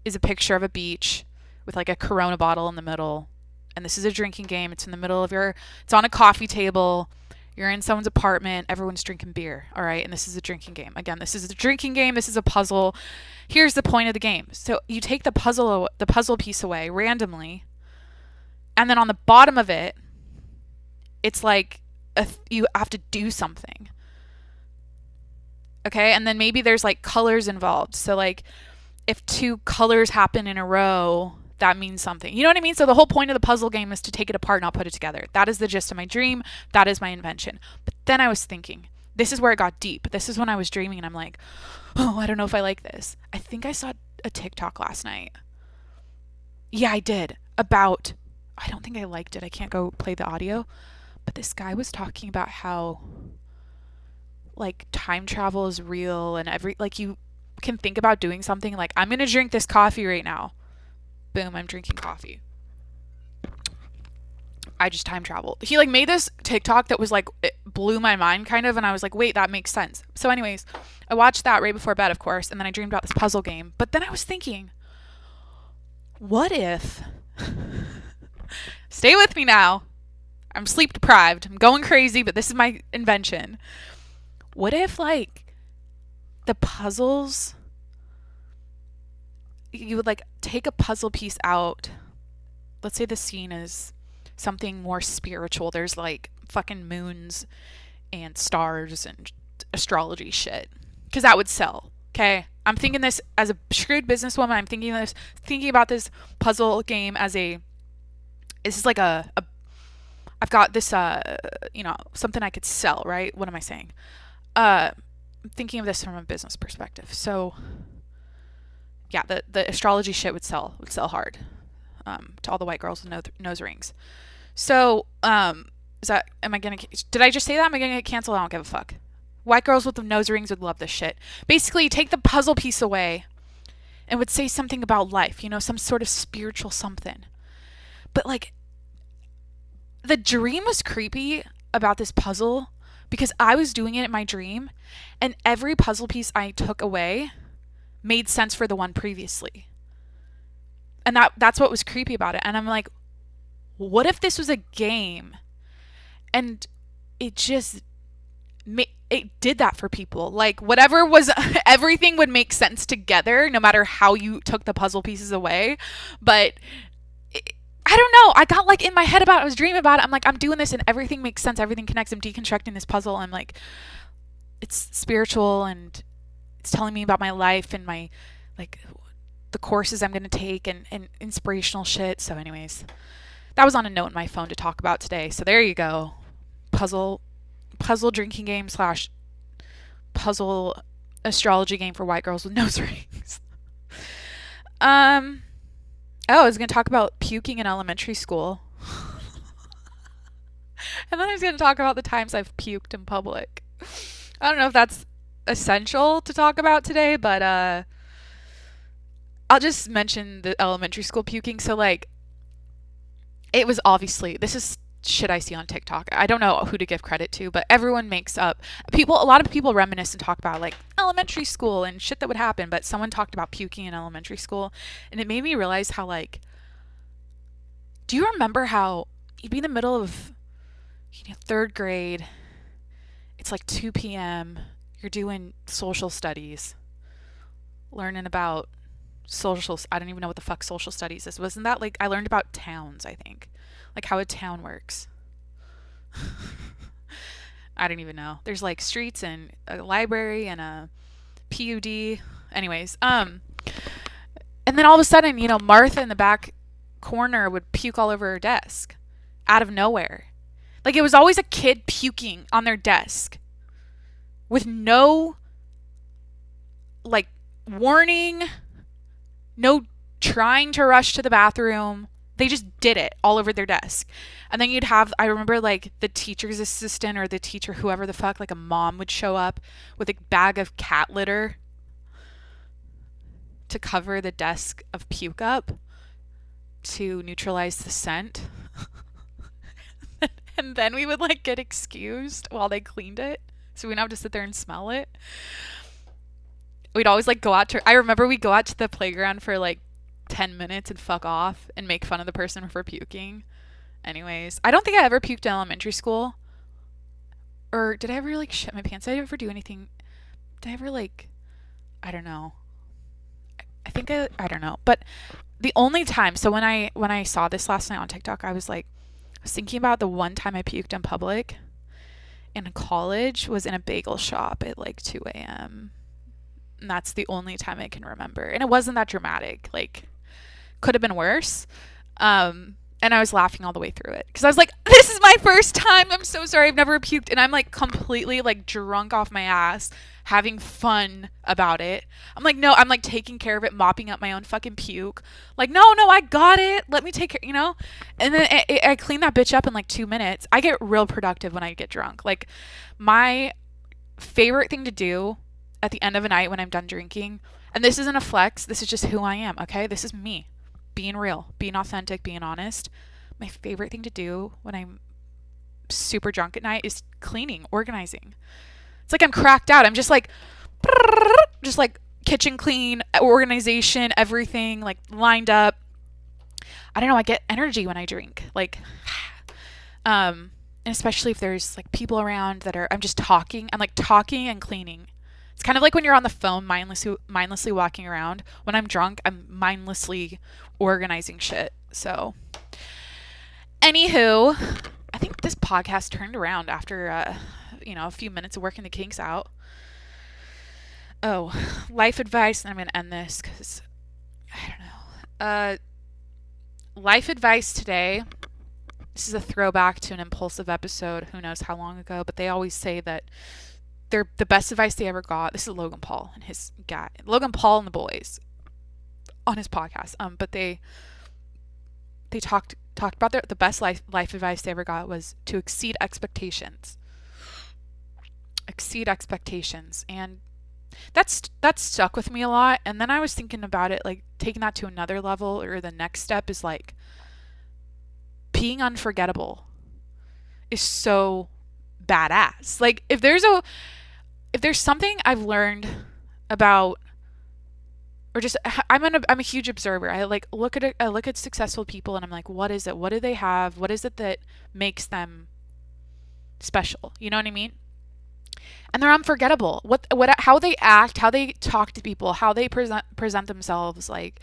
is a picture of a beach with like a Corona bottle in the middle. And this is a drinking game. It's in the middle of it's on a coffee table. You're in someone's apartment. Everyone's drinking beer. All right. And this is a drinking game. Again, this is a drinking game. This is a puzzle. Here's the point of the game. So you take the puzzle piece away randomly. And then on the bottom of it, it's like you have to do something. Okay. And then maybe there's like colors involved. So like if two colors happen in a row, that means something. You know what I mean? So the whole point of the puzzle game is to take it apart, not put it together. That is the gist of my dream. That is my invention. But then I was thinking, this is where it got deep. This is when I was dreaming and I'm like, oh, I don't know if I like this. I think I saw a TikTok last night. Yeah, I did. I don't think I liked it. I can't go play the audio. But this guy was talking about how like time travel is real, and you can think about doing something like, I'm going to drink this coffee right now. Boom, I'm drinking coffee. I just time traveled. He like made this TikTok that was like, it blew my mind kind of, and I was like, wait, that makes sense. So anyways, I watched that right before bed, of course, and then I dreamed about this puzzle game. But then I was thinking, what if Stay with me now. I'm sleep deprived. I'm going crazy, but this is my invention. What if, like, the puzzles, you would, like, take a puzzle piece out. Let's say the scene is something more spiritual. There's, like, fucking moons and stars and astrology shit. Because that would sell. Okay? I'm thinking this as a shrewd businesswoman. I'm thinking about this puzzle game as a, this is like I've got this, something I could sell, right? What am I saying? I'm thinking of this from a business perspective. So, yeah, the astrology shit would sell hard, to all the white girls with nose rings. So, did I just say that? Am I gonna get canceled? I don't give a fuck. White girls with the nose rings would love this shit. Basically, you take the puzzle piece away and would say something about life, some sort of spiritual something. But, like, the dream was creepy about this puzzle because I was doing it in my dream, and every puzzle piece I took away made sense for the one previously. And that's what was creepy about it. And I'm like, what if this was a game? And it just it did that for people. Like, whatever was, everything would make sense together no matter how you took the puzzle pieces away. But I don't know. I got, like, in my head about it. I was dreaming about it. I'm like, I'm doing this and everything makes sense. Everything connects. I'm deconstructing this puzzle. I'm like, it's spiritual and it's telling me about my life and my, like, the courses I'm going to take and inspirational shit. So anyways, that was on a note in my phone to talk about today. So there you go. Puzzle drinking game / puzzle astrology game for white girls with nose rings. I was going to talk about puking in elementary school. And then I was going to talk about the times I've puked in public. I don't know if that's essential to talk about today, but I'll just mention the elementary school puking. So, like, it was obviously, this is shit I see on TikTok. I don't know who to give credit to, but everyone makes up. A lot of people reminisce and talk about, like, elementary school and shit that would happen, but someone talked about puking in elementary school, and it made me realize how, like, do you remember how you'd be in the middle of third grade, it's like 2 p.m., you're doing social studies, learning about I don't even know what the fuck social studies is. Wasn't that, like, I learned about towns, I think. Like, how a town works. I don't even know. There's, like, streets and a library and a PUD. Anyways, and then all of a sudden, Martha in the back corner would puke all over her desk out of nowhere. Like, it was always a kid puking on their desk with no, like, warning, no trying to rush to the bathroom. They just did it all over their desk. And then I remember, like, the teacher's assistant or the teacher, whoever the fuck, like, a mom would show up with a bag of cat litter to cover the desk of puke up to neutralize the scent. And then we would, like, get excused while they cleaned it, so we didn't have to sit there and smell it. We'd always, like, I remember we'd go out to the playground for, like, 10 minutes and fuck off and make fun of the person for puking. Anyways, I don't think I ever puked in elementary school. Or did I ever, like, shit my pants? Did I ever do anything? Did I ever, like, I don't know. I don't know. But the only time, so when I saw this last night on TikTok, I was thinking about the one time I puked in public in college was in a bagel shop at, like, 2 a.m. And that's the only time I can remember. And it wasn't that dramatic. Like, could have been worse. And I was laughing all the way through it. Because I was like, this is my first time. I'm so sorry. I've never puked. And I'm, like, completely, like, drunk off my ass, having fun about it. I'm like, no, I'm, like, taking care of it, mopping up my own fucking puke. Like, no, I got it. Let me take care, And then I clean that bitch up in, like, 2 minutes. I get real productive when I get drunk. Like, my favorite thing to do at the end of a night when I'm done drinking, and this isn't a flex, this is just who I am, okay? This is me. Being real, being authentic, being honest. My favorite thing to do when I'm super drunk at night is cleaning, organizing. It's like I'm cracked out. I'm just like kitchen clean, organization, everything, like, lined up. I don't know, I get energy when I drink. Like, and especially if there's like people around that are, I'm just talking. I'm like talking and cleaning. It's kind of like when you're on the phone mindlessly walking around. When I'm drunk, I'm mindlessly organizing shit. So, anywho, I think this podcast turned around after, a few minutes of working the kinks out. Oh, life advice, and I'm going to end this because I don't know. Life advice today. This is a throwback to an impulsive episode, who knows how long ago, but they always say that they're the best advice they ever got. This is Logan Paul and his guy, Logan Paul and the boys, on his podcast. But they talked about the best life advice they ever got was to exceed expectations. Exceed expectations, and that's stuck with me a lot. And then I was thinking about it, like taking that to another level, or the next step is like being unforgettable is so badass. Like if there's something I've learned about, or just I'm a huge observer. I like look at successful people, and I'm like, what is it? What do they have? What is it that makes them special? You know what I mean? And they're unforgettable. How they act, how they talk to people, how they present themselves, like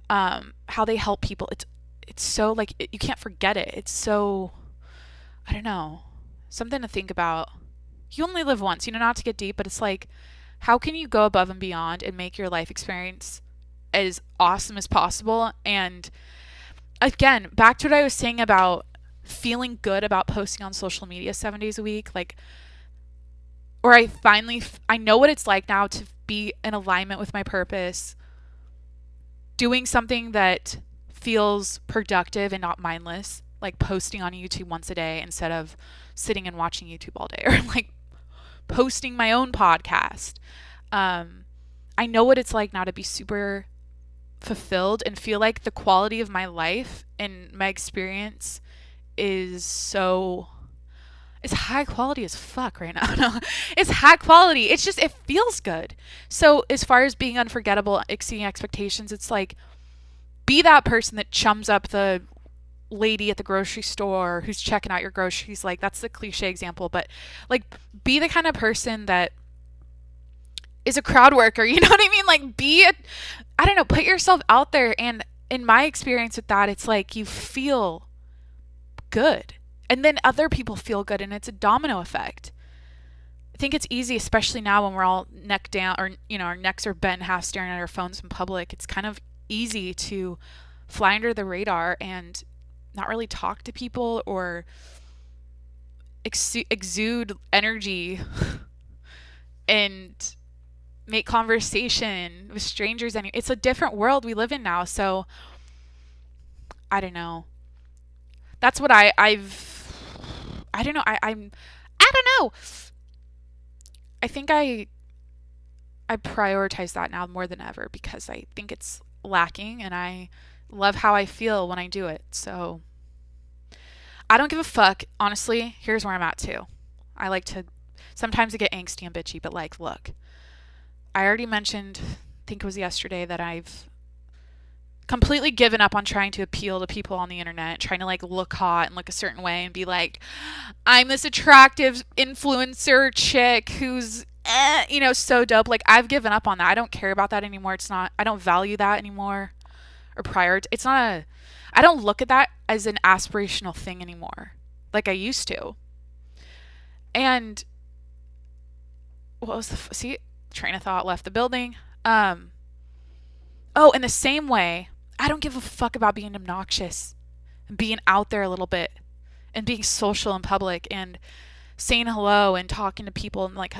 how they help people. It's so like you can't forget it. It's so, I don't know, something to think about. You only live once, not to get deep, but it's like, how can you go above and beyond and make your life experience as awesome as possible? And again, back to what I was saying about feeling good about posting on social media 7 days a week, like, or I know what it's like now to be in alignment with my purpose, doing something that feels productive and not mindless, like posting on YouTube once a day instead of sitting and watching YouTube all day, or like posting my own podcast. I know what it's like now to be super fulfilled and feel like the quality of my life and my experience is it's high quality as fuck right now. No, it's high quality. It's just, it feels good. So as far as being unforgettable, exceeding expectations, it's like, be that person that chums up the lady at the grocery store who's checking out your groceries. Like, that's the cliche example, but like, be the kind of person that is a crowd worker. You know what I mean? Like, I don't know, put yourself out there. And in my experience with that, it's like you feel good, and then other people feel good, and it's a domino effect. I think it's easy, especially now when we're all neck down, or our necks are bent, half staring at our phones in public. It's kind of easy to fly under the radar and not really talk to people or exude energy and make conversation with strangers. It's a different world we live in now. So I don't know. That's what I don't know. I don't know. I think I prioritize that now more than ever because I think it's lacking, and I love how I feel when I do it. So I don't give a fuck. Honestly, here's where I'm at too. I like to, sometimes I get angsty and bitchy, but like, look, I already mentioned, I think it was yesterday, that I've completely given up on trying to appeal to people on the internet, trying to like look hot and look a certain way and be like, I'm this attractive influencer chick who's so dope. Like, I've given up on that. I don't care about that anymore. I don't value that anymore, or I don't look at that as an aspirational thing anymore like I used to. And what was train of thought left the building. In the same way, I don't give a fuck about being obnoxious and being out there a little bit and being social in public and saying hello and talking to people and like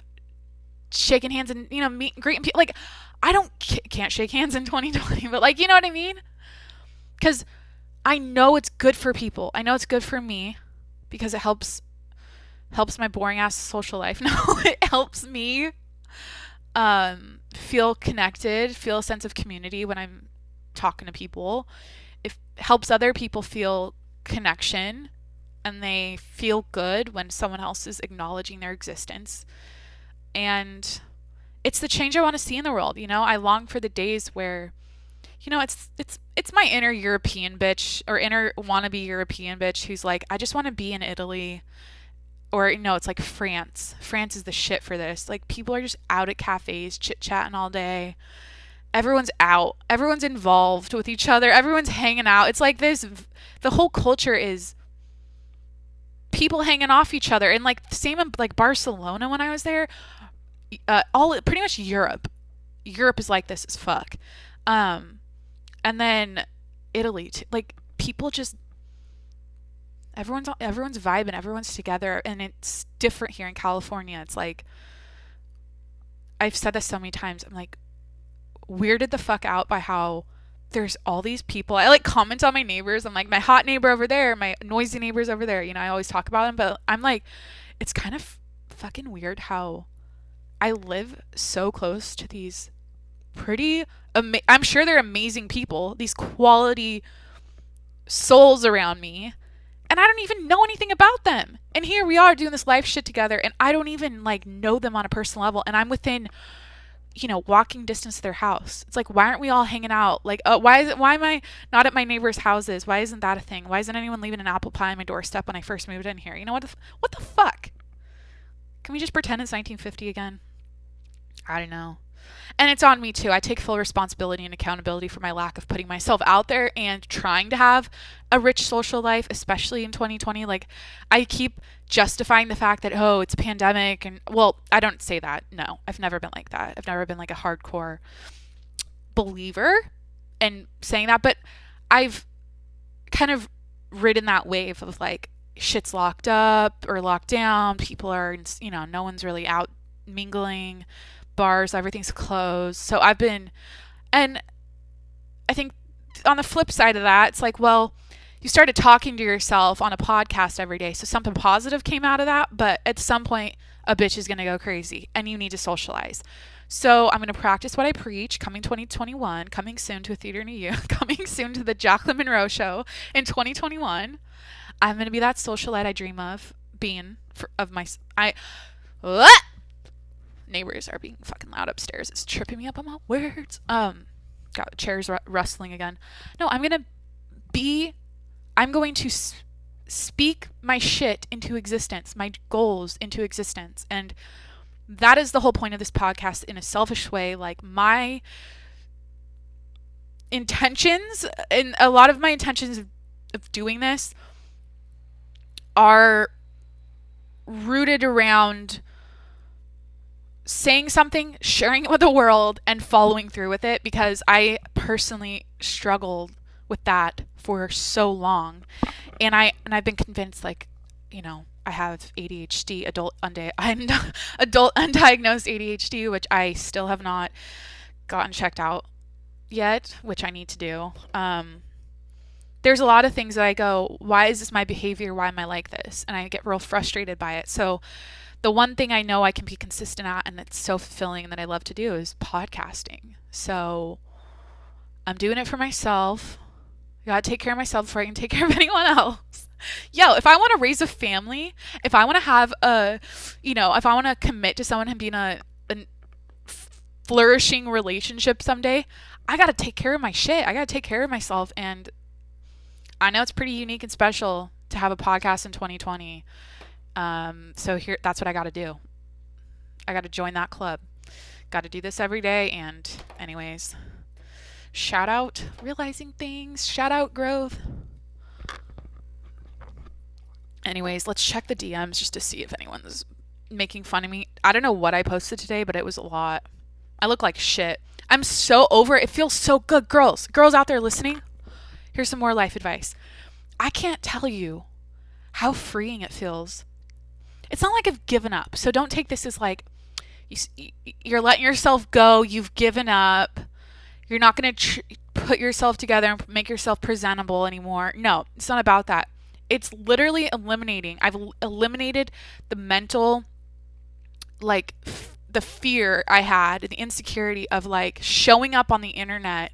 shaking hands and meet and greeting people. Like, I can't shake hands in 2020, but like, you know what I mean? Because I know it's good for people. I know it's good for me because it helps my boring ass social life. No, it helps me feel connected, feel a sense of community when I'm talking to people. It helps other people feel connection, and they feel good when someone else is acknowledging their existence. And it's the change I want to see in the world. I long for the days where It's my inner European bitch or inner wannabe European bitch who's like, I just want to be in Italy. Or no, it's like France. France is the shit for this. Like people are just out at cafes chit chatting all day. Everyone's out. Everyone's involved with each other. Everyone's hanging out. It's like this. The whole culture is people hanging off each other. And like same in like Barcelona when I was there. All pretty much Europe. Europe is like this as fuck. Um, and then Italy, too. Like people just everyone's vibing, everyone's together, and it's different here in California. It's like I've said this so many times. I'm like weirded the fuck out by how there's all these people. I like comment on my neighbors. I'm like my hot neighbor over there, my noisy neighbors over there. I always talk about them, but I'm like, it's kind of fucking weird how I live so close to these pretty. I'm sure they're amazing people. These quality souls around me, and I don't even know anything about them. And here we are doing this life shit together, and I don't even like know them on a personal level, and I'm within walking distance to their house. It's like, why aren't we all hanging out? Like, why am I not at my neighbors' houses? Why isn't that a thing? Why isn't anyone leaving an apple pie on my doorstep when I first moved in here? What the fuck? Can we just pretend it's 1950 again? I don't know. And it's on me too. I take full responsibility and accountability for my lack of putting myself out there and trying to have a rich social life, especially in 2020. Like, I keep justifying the fact that, oh, it's a pandemic. And, well, I don't say that. No, I've never been like that. I've never been like a hardcore believer in saying that. But I've kind of ridden that wave of like, shit's locked up or locked down. People are, no one's really out mingling, bars, everything's closed. So and I think on the flip side of that, it's like, well, you started talking to yourself on a podcast every day, so something positive came out of that. But at some point, a bitch is gonna go crazy, and you need to socialize. So I'm gonna practice what I preach. Coming 2021, coming soon to a theater near you, coming soon to the Jacqueline Monroe show in 2021. I'm gonna be that socialite I dream of being what? Neighbors are being fucking loud upstairs. It's tripping me up on my words. Got the chairs rustling again. No, I'm going to speak my shit into existence, my goals into existence. And that is the whole point of this podcast in a selfish way. Like my intentions, and a lot of my intentions of doing this are rooted around saying something, sharing it with the world, and following through with it, because I personally struggled with that for so long. And I've been convinced, like, I have ADHD, adult undiagnosed ADHD, which I still have not gotten checked out yet, which I need to do. There's a lot of things that I go, why is this my behavior? Why am I like this? And I get real frustrated by it. So the one thing I know I can be consistent at, and it's so fulfilling and that I love to do, is podcasting. So I'm doing it for myself. I gotta take care of myself before I can take care of anyone else. Yo, if I want to raise a family, if I want to have if I want to commit to someone and be in a flourishing relationship someday, I gotta take care of my shit. I gotta take care of myself. And I know it's pretty unique and special to have a podcast in 2020. So that's what I got to do. I got to join that club. Got to do this every day. And anyways, shout out realizing things, shout out growth. Anyways, let's check the DMs just to see if anyone's making fun of me. I don't know what I posted today, but it was a lot. I look like shit. I'm so over it. It feels so good. Girls out there listening, here's some more life advice. I can't tell you how freeing it feels. It's not like I've given up. So don't take this as like you're letting yourself go. You've given up. You're not going to put yourself together and make yourself presentable anymore. No, it's not about that. It's literally eliminating. I've eliminated the mental, like the fear I had and the insecurity of like showing up on the internet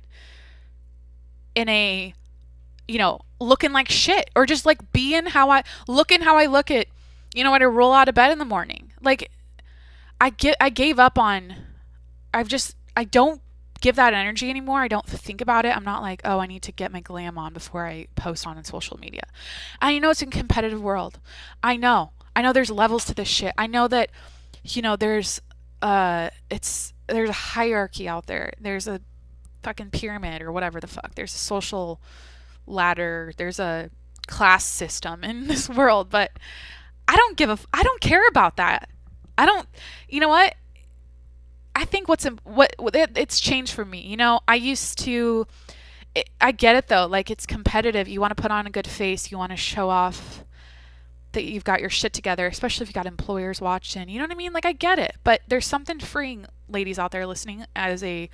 in a, looking like shit, or just like being how I look at, when I roll out of bed in the morning. Like I gave up on, I don't give that energy anymore. I don't think about it. I'm not like, oh, I need to get my glam on before I post on social media. I know it's a competitive world. I know. I know there's levels to this shit. I know that, there's there's a hierarchy out there. There's a fucking pyramid or whatever the fuck. There's a social ladder. There's a class system in this world, but I don't care about that. I don't, you know what? I think it's changed for me. I used to, I get it though. Like, it's competitive. You want to put on a good face. You want to show off that you've got your shit together, especially if you got employers watching. You know what I mean? Like, I get it, but there's something freeing, ladies out there listening, as a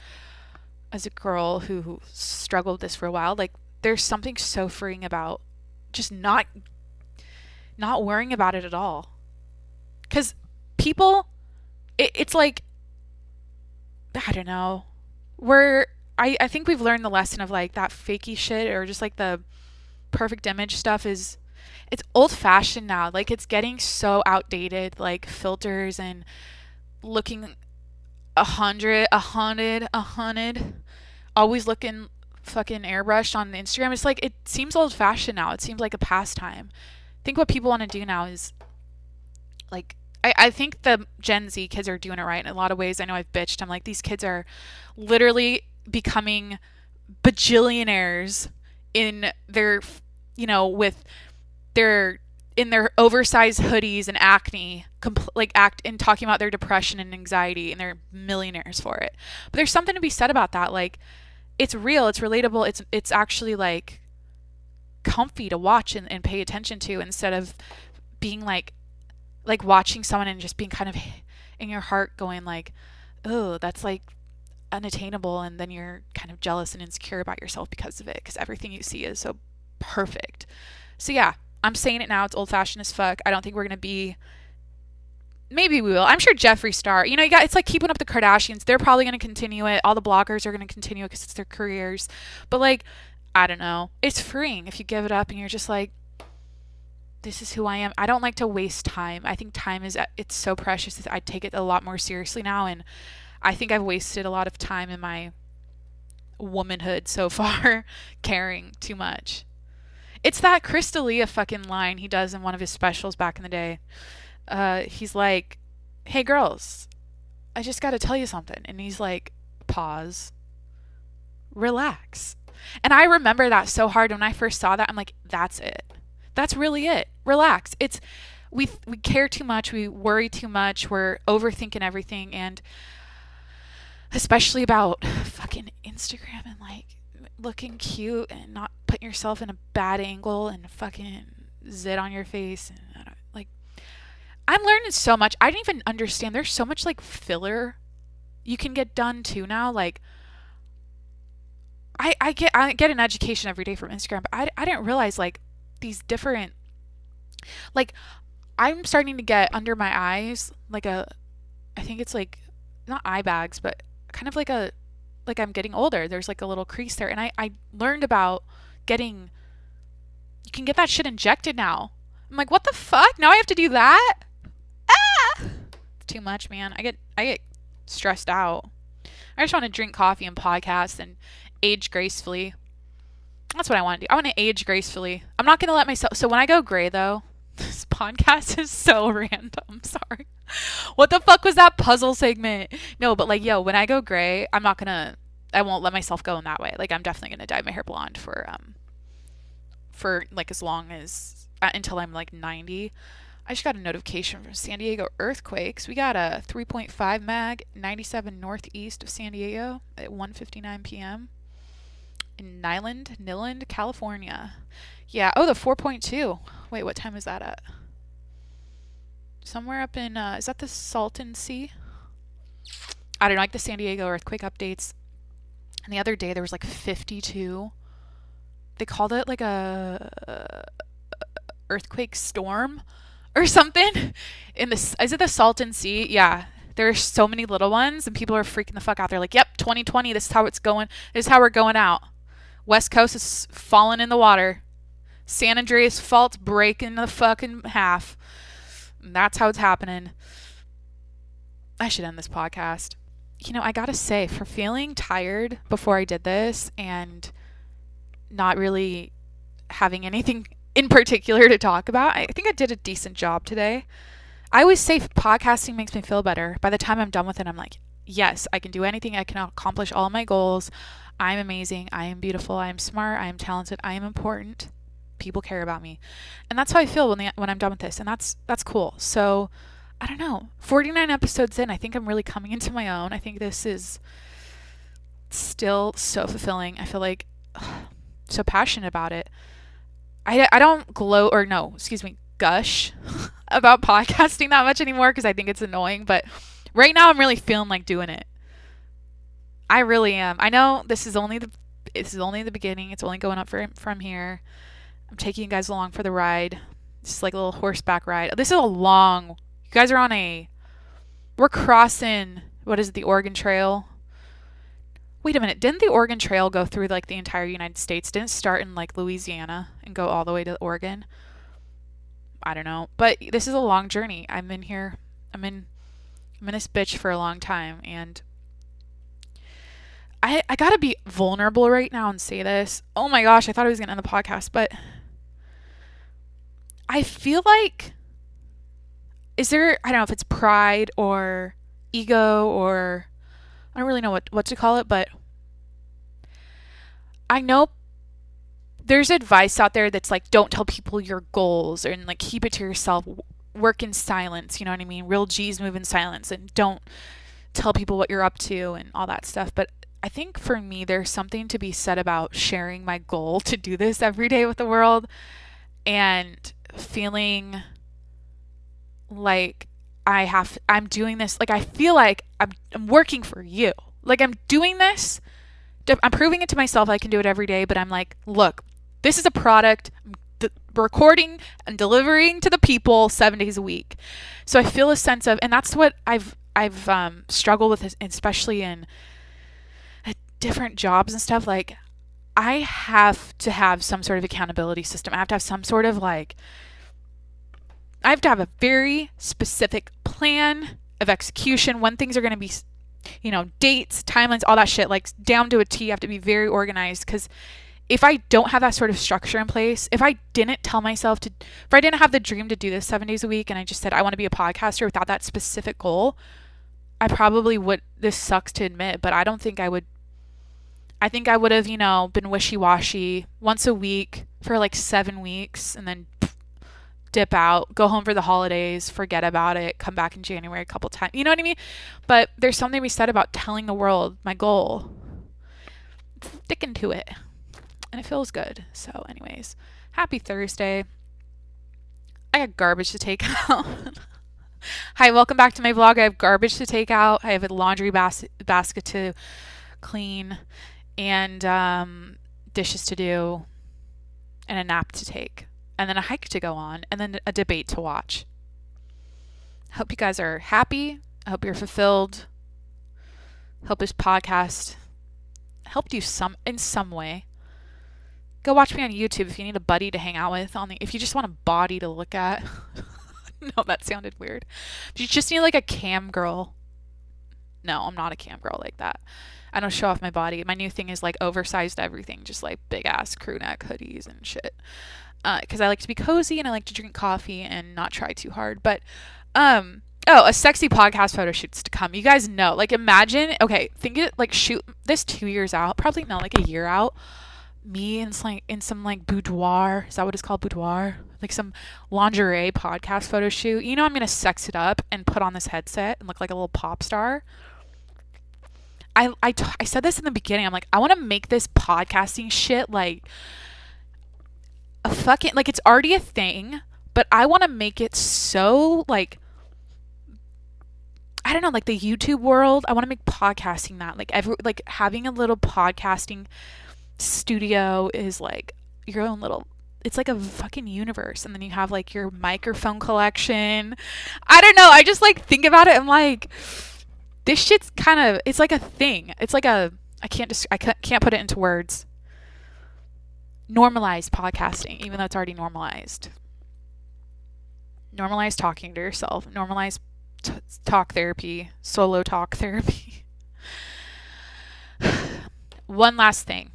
girl who struggled with this for a while. Like, there's something so freeing about just not worrying about it at all. Because people, it's like, I don't know. I think we've learned the lesson of like that fakey shit, or just like the perfect image stuff it's old fashioned now. Like, it's getting so outdated, like filters and looking 100, always looking fucking airbrushed on Instagram. It's like, it seems old fashioned now. It seems like a pastime. I think what people want to do now is like, I think the Gen Z kids are doing it right in a lot of ways. I know I've bitched. I'm like, these kids are literally becoming bajillionaires in their, with their, in their oversized hoodies and acne, and talking about their depression and anxiety, and they're millionaires for it. But there's something to be said about that. Like, it's real, it's relatable, it's actually like comfy to watch and pay attention to, instead of being like watching someone and just being kind of in your heart going like, oh, that's like unattainable, and then you're kind of jealous and insecure about yourself because of it, because everything you see is so perfect. So yeah, I'm saying it now, it's old fashioned as fuck. I don't think we're gonna be, maybe we will. I'm sure Jeffree Star, it's like Keeping Up the Kardashians. They're probably gonna continue it. All the bloggers are gonna continue it because it's their careers. But like, I don't know. It's freeing if you give it up and you're just like, this is who I am. I don't like to waste time. I think time it's so precious. I take it a lot more seriously now, and I think I've wasted a lot of time in my womanhood so far caring too much. It's that Chris D'Elia fucking line he does in one of his specials back in the day. He's like, hey girls, I just got to tell you something. And he's like, pause, relax. And I remember that so hard when I first saw that. I'm like, that's it. That's really it. Relax. We care too much. We worry too much. We're overthinking everything. And especially about fucking Instagram and like looking cute and not putting yourself in a bad angle and fucking zit on your face. And I'm learning so much. I didn't even understand. There's so much like filler you can get done too now. Like, I get an education every day from Instagram, but I didn't realize like these different, like, I'm starting to get under my eyes like I think it's like not eye bags, but kind of like I'm getting older. There's like a little crease there, and I learned about you can get that shit injected now. I'm like, what the fuck? Now I have to do that? Ah! It's too much, man. I get stressed out. I just want to drink coffee and podcast and age gracefully. That's what I want to do. I want to age gracefully. I'm not going to let myself... So when I go gray, though, this podcast is so random. Sorry. What the fuck was that puzzle segment? No, but like, yo, when I go gray, I won't let myself go in that way. Like, I'm definitely going to dye my hair blonde for like as long as... until I'm like 90. I just got a notification from San Diego earthquakes. We got a 3.5 mag, 97 northeast of San Diego at 1:59 p.m. in Niland, California. Yeah. Oh, the 4.2. Wait, what time is that at? Somewhere up in, is that the Salton Sea? I don't know, like the San Diego earthquake updates. And the other day there was like 52. They called it like a earthquake storm or something. Is it the Salton Sea? Yeah. There's so many little ones and people are freaking the fuck out. They're like, yep, 2020, this is how it's going. This is how we're going out. West Coast is falling in the water. San Andreas Fault's breaking the fucking half. And that's how it's happening. I should end this podcast. I gotta say, for feeling tired before I did this and not really having anything in particular to talk about, I think I did a decent job today. I always say podcasting makes me feel better. By the time I'm done with it, I'm like, yes, I can do anything. I can accomplish all my goals. I'm amazing. I am beautiful. I am smart. I am talented. I am important. People care about me. And that's how I feel when I'm done with this. And that's cool. So, I don't know. 49 episodes in, I think I'm really coming into my own. I think this is still so fulfilling. I feel like so passionate about it. I don't glow or no, excuse me, gush about podcasting that much anymore because I think it's annoying, but right now I'm really feeling like doing it. I really am. I know this is only the beginning. It's only going up from here. I'm taking you guys along for the ride. It's like a little horseback ride. This is a long. You guys are we're crossing, what is it, the Oregon Trail? Wait a minute. Didn't the Oregon Trail go through like the entire United States? Didn't it start in like Louisiana and go all the way to Oregon? I don't know. But this is a long journey. I'm in here. I'm in this bitch for a long time, and I gotta be vulnerable right now and say this. Oh my gosh, I thought I was gonna end the podcast, but I feel like, I don't know if it's pride or ego, or I don't really know what to call it, but I know there's advice out there that's like, don't tell people your goals, and like keep it to yourself, work in silence, you know what I mean? Real G's move in silence, and don't tell people what you're up to and all that stuff. But I think for me, there's something to be said about sharing my goal to do this every day with the world and feeling like I'm doing this. Like, I feel like I'm working for you. Like, I'm doing this. I'm proving it to myself I can do it every day, but I'm like, look, this is a product I'm recording and delivering to the people 7 days a week. So I feel a sense of, and that's what I've struggled with, especially in different jobs and stuff. Like, I have to have some sort of accountability system. I have to have some sort of like, I have to have a very specific plan of execution, when things are going to be, dates, timelines, all that shit, like down to a T. I have to be very organized, because if I don't have that sort of structure in place, if I didn't have the dream to do this 7 days a week, and I just said I want to be a podcaster without that specific goal, I probably would. This sucks to admit, but I don't think I would. I think I would have, been wishy-washy once a week for like 7 weeks, and then dip out, go home for the holidays, forget about it, come back in January a couple times. You know what I mean? But there's something we said about telling the world my goal, sticking to it, and it feels good. So anyways, happy Thursday. I got garbage to take out. Hi, welcome back to my vlog. I have garbage to take out. I have a laundry basket to clean, and dishes to do, and a nap to take, and then a hike to go on, and then a debate to watch. I hope you guys are happy. I hope you're fulfilled. I hope this podcast helped you in some way. Go watch me on YouTube if you need a buddy to hang out with. If you just want a body to look at. No, that sounded weird. If you just need like a cam girl. No, I'm not a cam girl like that. I don't show off my body. My new thing is like oversized everything, just like big ass crew neck hoodies and shit. Because I like to be cozy and I like to drink coffee and not try too hard. But a sexy podcast photo shoots to come. You guys know, like, imagine. Okay, think it like, shoot this 2 years out, probably no, like a year out. Me in some like boudoir. Is that what it's called, boudoir? Like some lingerie podcast photo shoot. I'm gonna sex it up and put on this headset and look like a little pop star. I said this in the beginning. I'm like, I want to make this podcasting shit like a fucking, like, it's already a thing, but I want to make it so like, I don't know, like the YouTube world. I want to make podcasting that like having a little podcasting studio is like your own little, it's like a fucking universe. And then you have like your microphone collection. I don't know. I just like think about it. I'm like, this shit's kind of, it's like a thing. It's like I can't put it into words. Normalize podcasting, even though it's already normalized. Normalize talking to yourself. Normalize talk therapy, solo talk therapy. One last thing.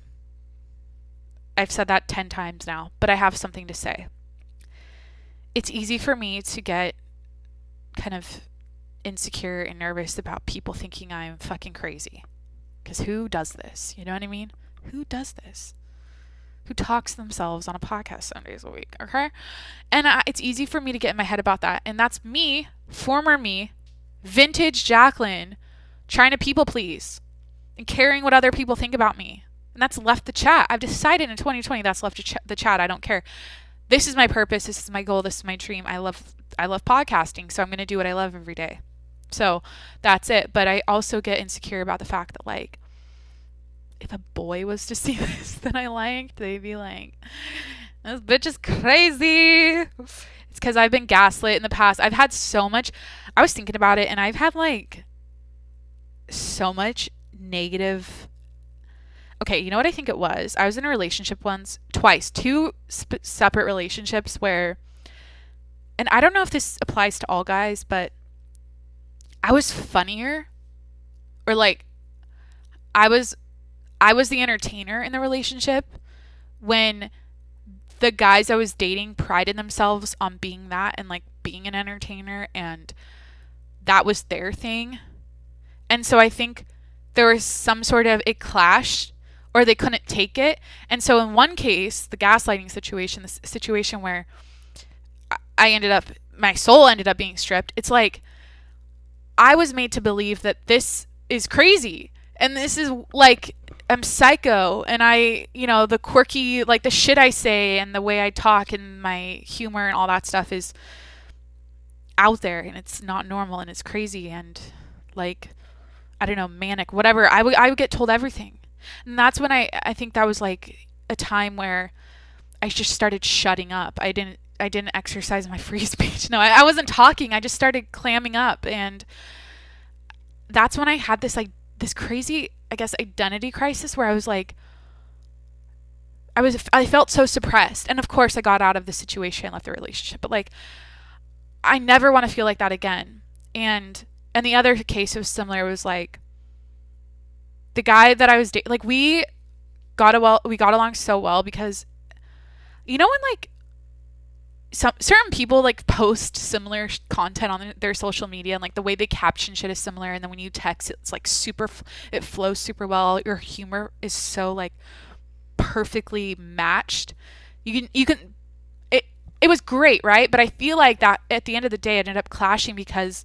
I've said that 10 times now, but I have something to say. It's easy for me to get kind of insecure and nervous about people thinking I'm fucking crazy. Because who does this? You know what I mean? Who does this? Who talks to themselves on a podcast 7 days a week, okay? And it's easy for me to get in my head about that. And that's me, former me, vintage Jacqueline, trying to people please and caring what other people think about me. And that's left the chat. I've decided in 2020 that's left the chat. I don't care. This is my purpose. This is my goal. This is my dream. I love podcasting, so I'm going to do what I love every day. So that's it. But I also get insecure about the fact that, like, if a boy was to see this that I liked, they'd be like, this bitch is crazy. It's because I've been gaslit in the past. I've had so much, I was thinking about it, and I've had like so much negative. Okay, you know what I think it was? I was in a relationship twice, two separate relationships where, and I don't know if this applies to all guys, but I was funnier, or like, I was the entertainer in the relationship when the guys I was dating prided themselves on being that and like being an entertainer, and that was their thing. And so I think there was some sort of, it clashed, or they couldn't take it. And so in one case, the gaslighting situation, the situation where my soul ended up being stripped, it's like I was made to believe that this is crazy. And this is like, I'm psycho, and the quirky, like the shit I say and the way I talk and my humor and all that stuff is out there, and it's not normal, and it's crazy, and like, I don't know, manic, whatever. I would get told everything. And that's when I think that was like a time where I just started shutting up. I didn't exercise my free speech. No, I wasn't talking. I just started clamming up, and that's when I had this crazy, I guess, identity crisis where I was like, I felt so suppressed. And of course I got out of the situation, left the relationship, but like, I never want to feel like that again. And the other case was similar. It was like the guy that I was dating, like we got along so well because, you know, when like certain people like post similar content on their social media, and like the way they caption shit is similar, and then when you text it's like it flows super well. Your humor is so like perfectly matched. You can it was great, right? But I feel like that at the end of the day it ended up clashing because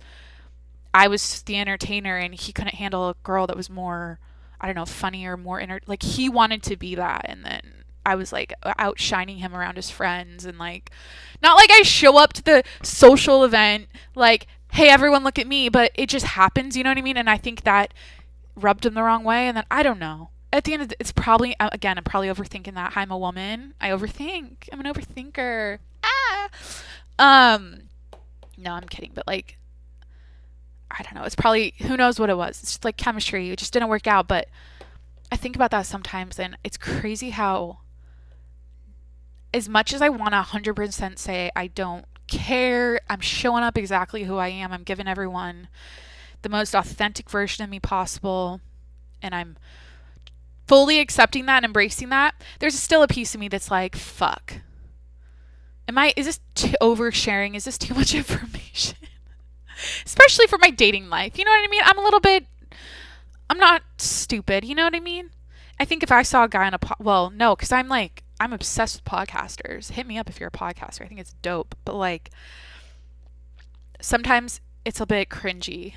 I was the entertainer and he couldn't handle a girl that was more, I don't know, funnier, more like he wanted to be that, and then I was like outshining him around his friends, and like, not like I show up to the social event like, hey everyone look at me, but it just happens, you know what I mean? And I think that rubbed him the wrong way, and then I don't know. At the end of it's probably, again, I'm probably overthinking that. I'm a woman. I overthink. I'm an overthinker. No, I'm kidding, but like, I don't know. It's probably, who knows what it was. It's just like chemistry. It just didn't work out, but I think about that sometimes, and it's crazy how, as much as I want to 100% say I don't care, I'm showing up exactly who I am. I'm giving everyone the most authentic version of me possible, and I'm fully accepting that and embracing that. There's still a piece of me that's like, fuck. Is this oversharing? Is this too much information? Especially for my dating life. You know what I mean? I'm not stupid. You know what I mean? I think if I saw a guy on no, because I'm obsessed with podcasters. Hit me up if you're a podcaster. I think it's dope. But like, sometimes it's a bit cringy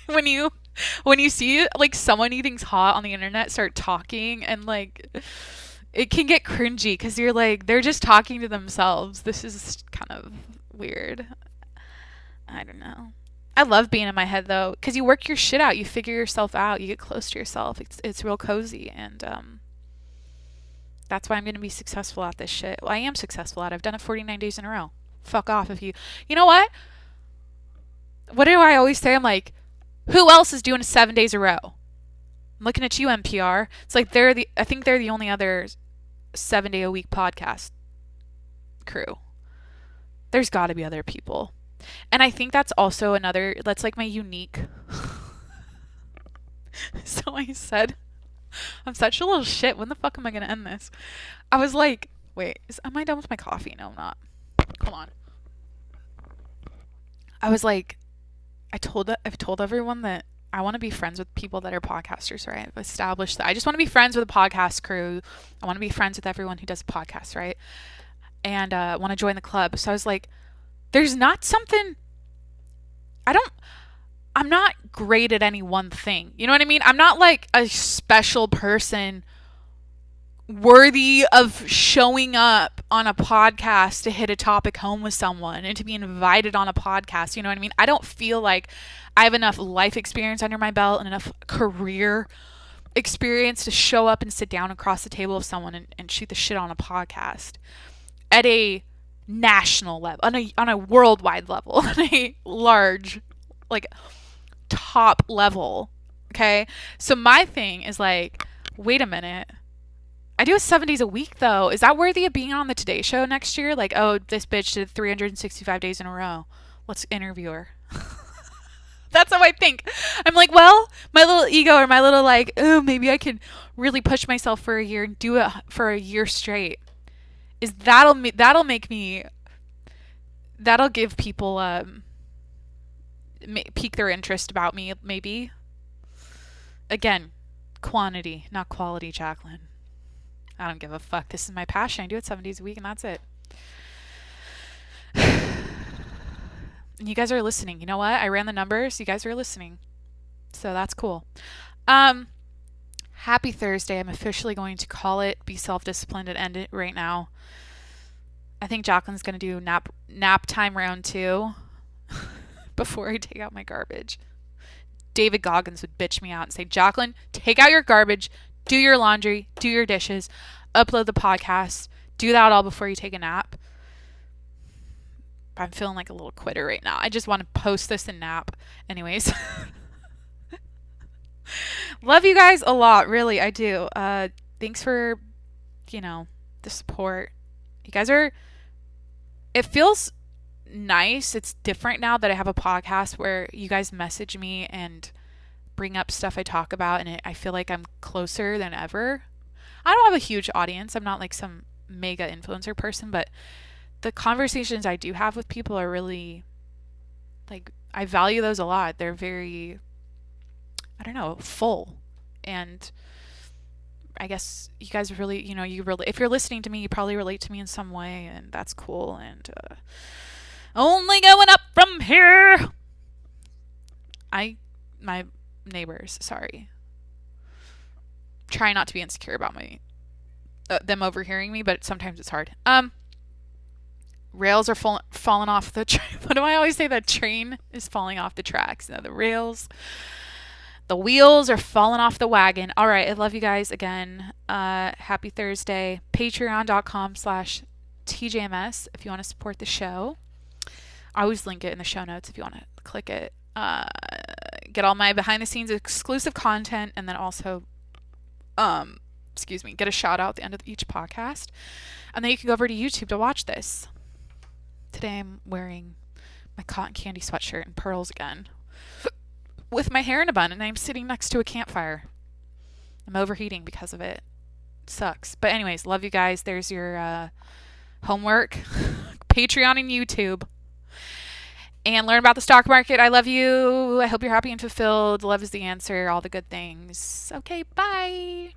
when you see like someone you think's hot on the internet start talking, and like, it can get cringy because you're like, they're just talking to themselves. This is kind of weird. I don't know. I love being in my head though, because you work your shit out, you figure yourself out, you get close to yourself. It's real cozy, and that's why I'm going to be successful at this shit. Well, I am successful at it. I've done it 49 days in a row. Fuck off if you know what? What do I always say? I'm like, who else is doing it 7 days a row? I'm looking at you, NPR. It's like I think they're the only other 7-day-a-week podcast crew. There's got to be other people. And I think that's also that's like my unique. So I said, I'm such a little shit. When the fuck am I gonna end this? I was like, wait, am I done with my coffee? No, I'm not. Hold on. I was like, I've told everyone that I want to be friends with people that are podcasters, right? I've established that I just want to be friends with a podcast crew. I want to be friends with everyone who does a podcast, right? And want to join the club. So I was like, there's not something. I don't. I'm not great at any one thing. You know what I mean? I'm not like a special person worthy of showing up on a podcast to hit a topic home with someone and to be invited on a podcast. You know what I mean? I don't feel like I have enough life experience under my belt and enough career experience to show up and sit down across the table with someone and shoot the shit on a podcast at a national level, on a worldwide level, on a large, like, top level. Okay? So my thing is like, wait a minute. I do it 7 days a week, though. Is that worthy of being on the Today Show next year? Like, oh, this bitch did 365 days in a row. Let's interview her. That's how I think. I'm like, well, my little ego or my little like, oh, maybe I could really push myself for a year and do it for a year straight. Is that'll make me, that'll give people pique their interest about me, maybe. Again, quantity, not quality, Jacqueline. I don't give a fuck. This is my passion. I do it 7 days a week and that's it. And you guys are listening. You know what? I ran the numbers. You guys are listening. So that's cool. Happy Thursday. I'm officially going to call it, be self-disciplined and end it right now. I think Jacqueline's going to do nap time round 2 before I take out my garbage. David Goggins would bitch me out and say, Jacqueline, take out your garbage, do your laundry, do your dishes, upload the podcast, do that all before you take a nap. I'm feeling like a little quitter right now. I just want to post this and nap. Anyways. Love you guys a lot, really. I do. Thanks for, the support. You guys are, it feels nice. It's different now that I have a podcast where you guys message me and bring up stuff I talk about, and I feel like I'm closer than ever. I don't have a huge audience. I'm not like some mega influencer person, but the conversations I do have with people are really, like, I value those a lot. They're very, I don't know, full. And I guess you guys really, you really, if you're listening to me, you probably relate to me in some way, and that's cool. And only going up from here. My neighbors, sorry. Try not to be insecure about them overhearing me, but sometimes it's hard. Rails are falling off the what do I always say? The train is falling off the tracks. No, the wheels are falling off the wagon. All right, I love you guys again. Happy Thursday. Patreon.com/tjms if you want to support the show. I always link it in the show notes if you want to click it. Get all my behind the scenes exclusive content, and then also get a shout out at the end of each podcast. And then you can go over to YouTube to watch this. Today I'm wearing my cotton candy sweatshirt and pearls again with my hair in a bun, and I'm sitting next to a campfire. I'm overheating because of it. It sucks. But anyways, love you guys. There's your homework. Patreon and YouTube. And learn about the stock market. I love you. I hope you're happy and fulfilled. Love is the answer. All the good things. Okay, bye.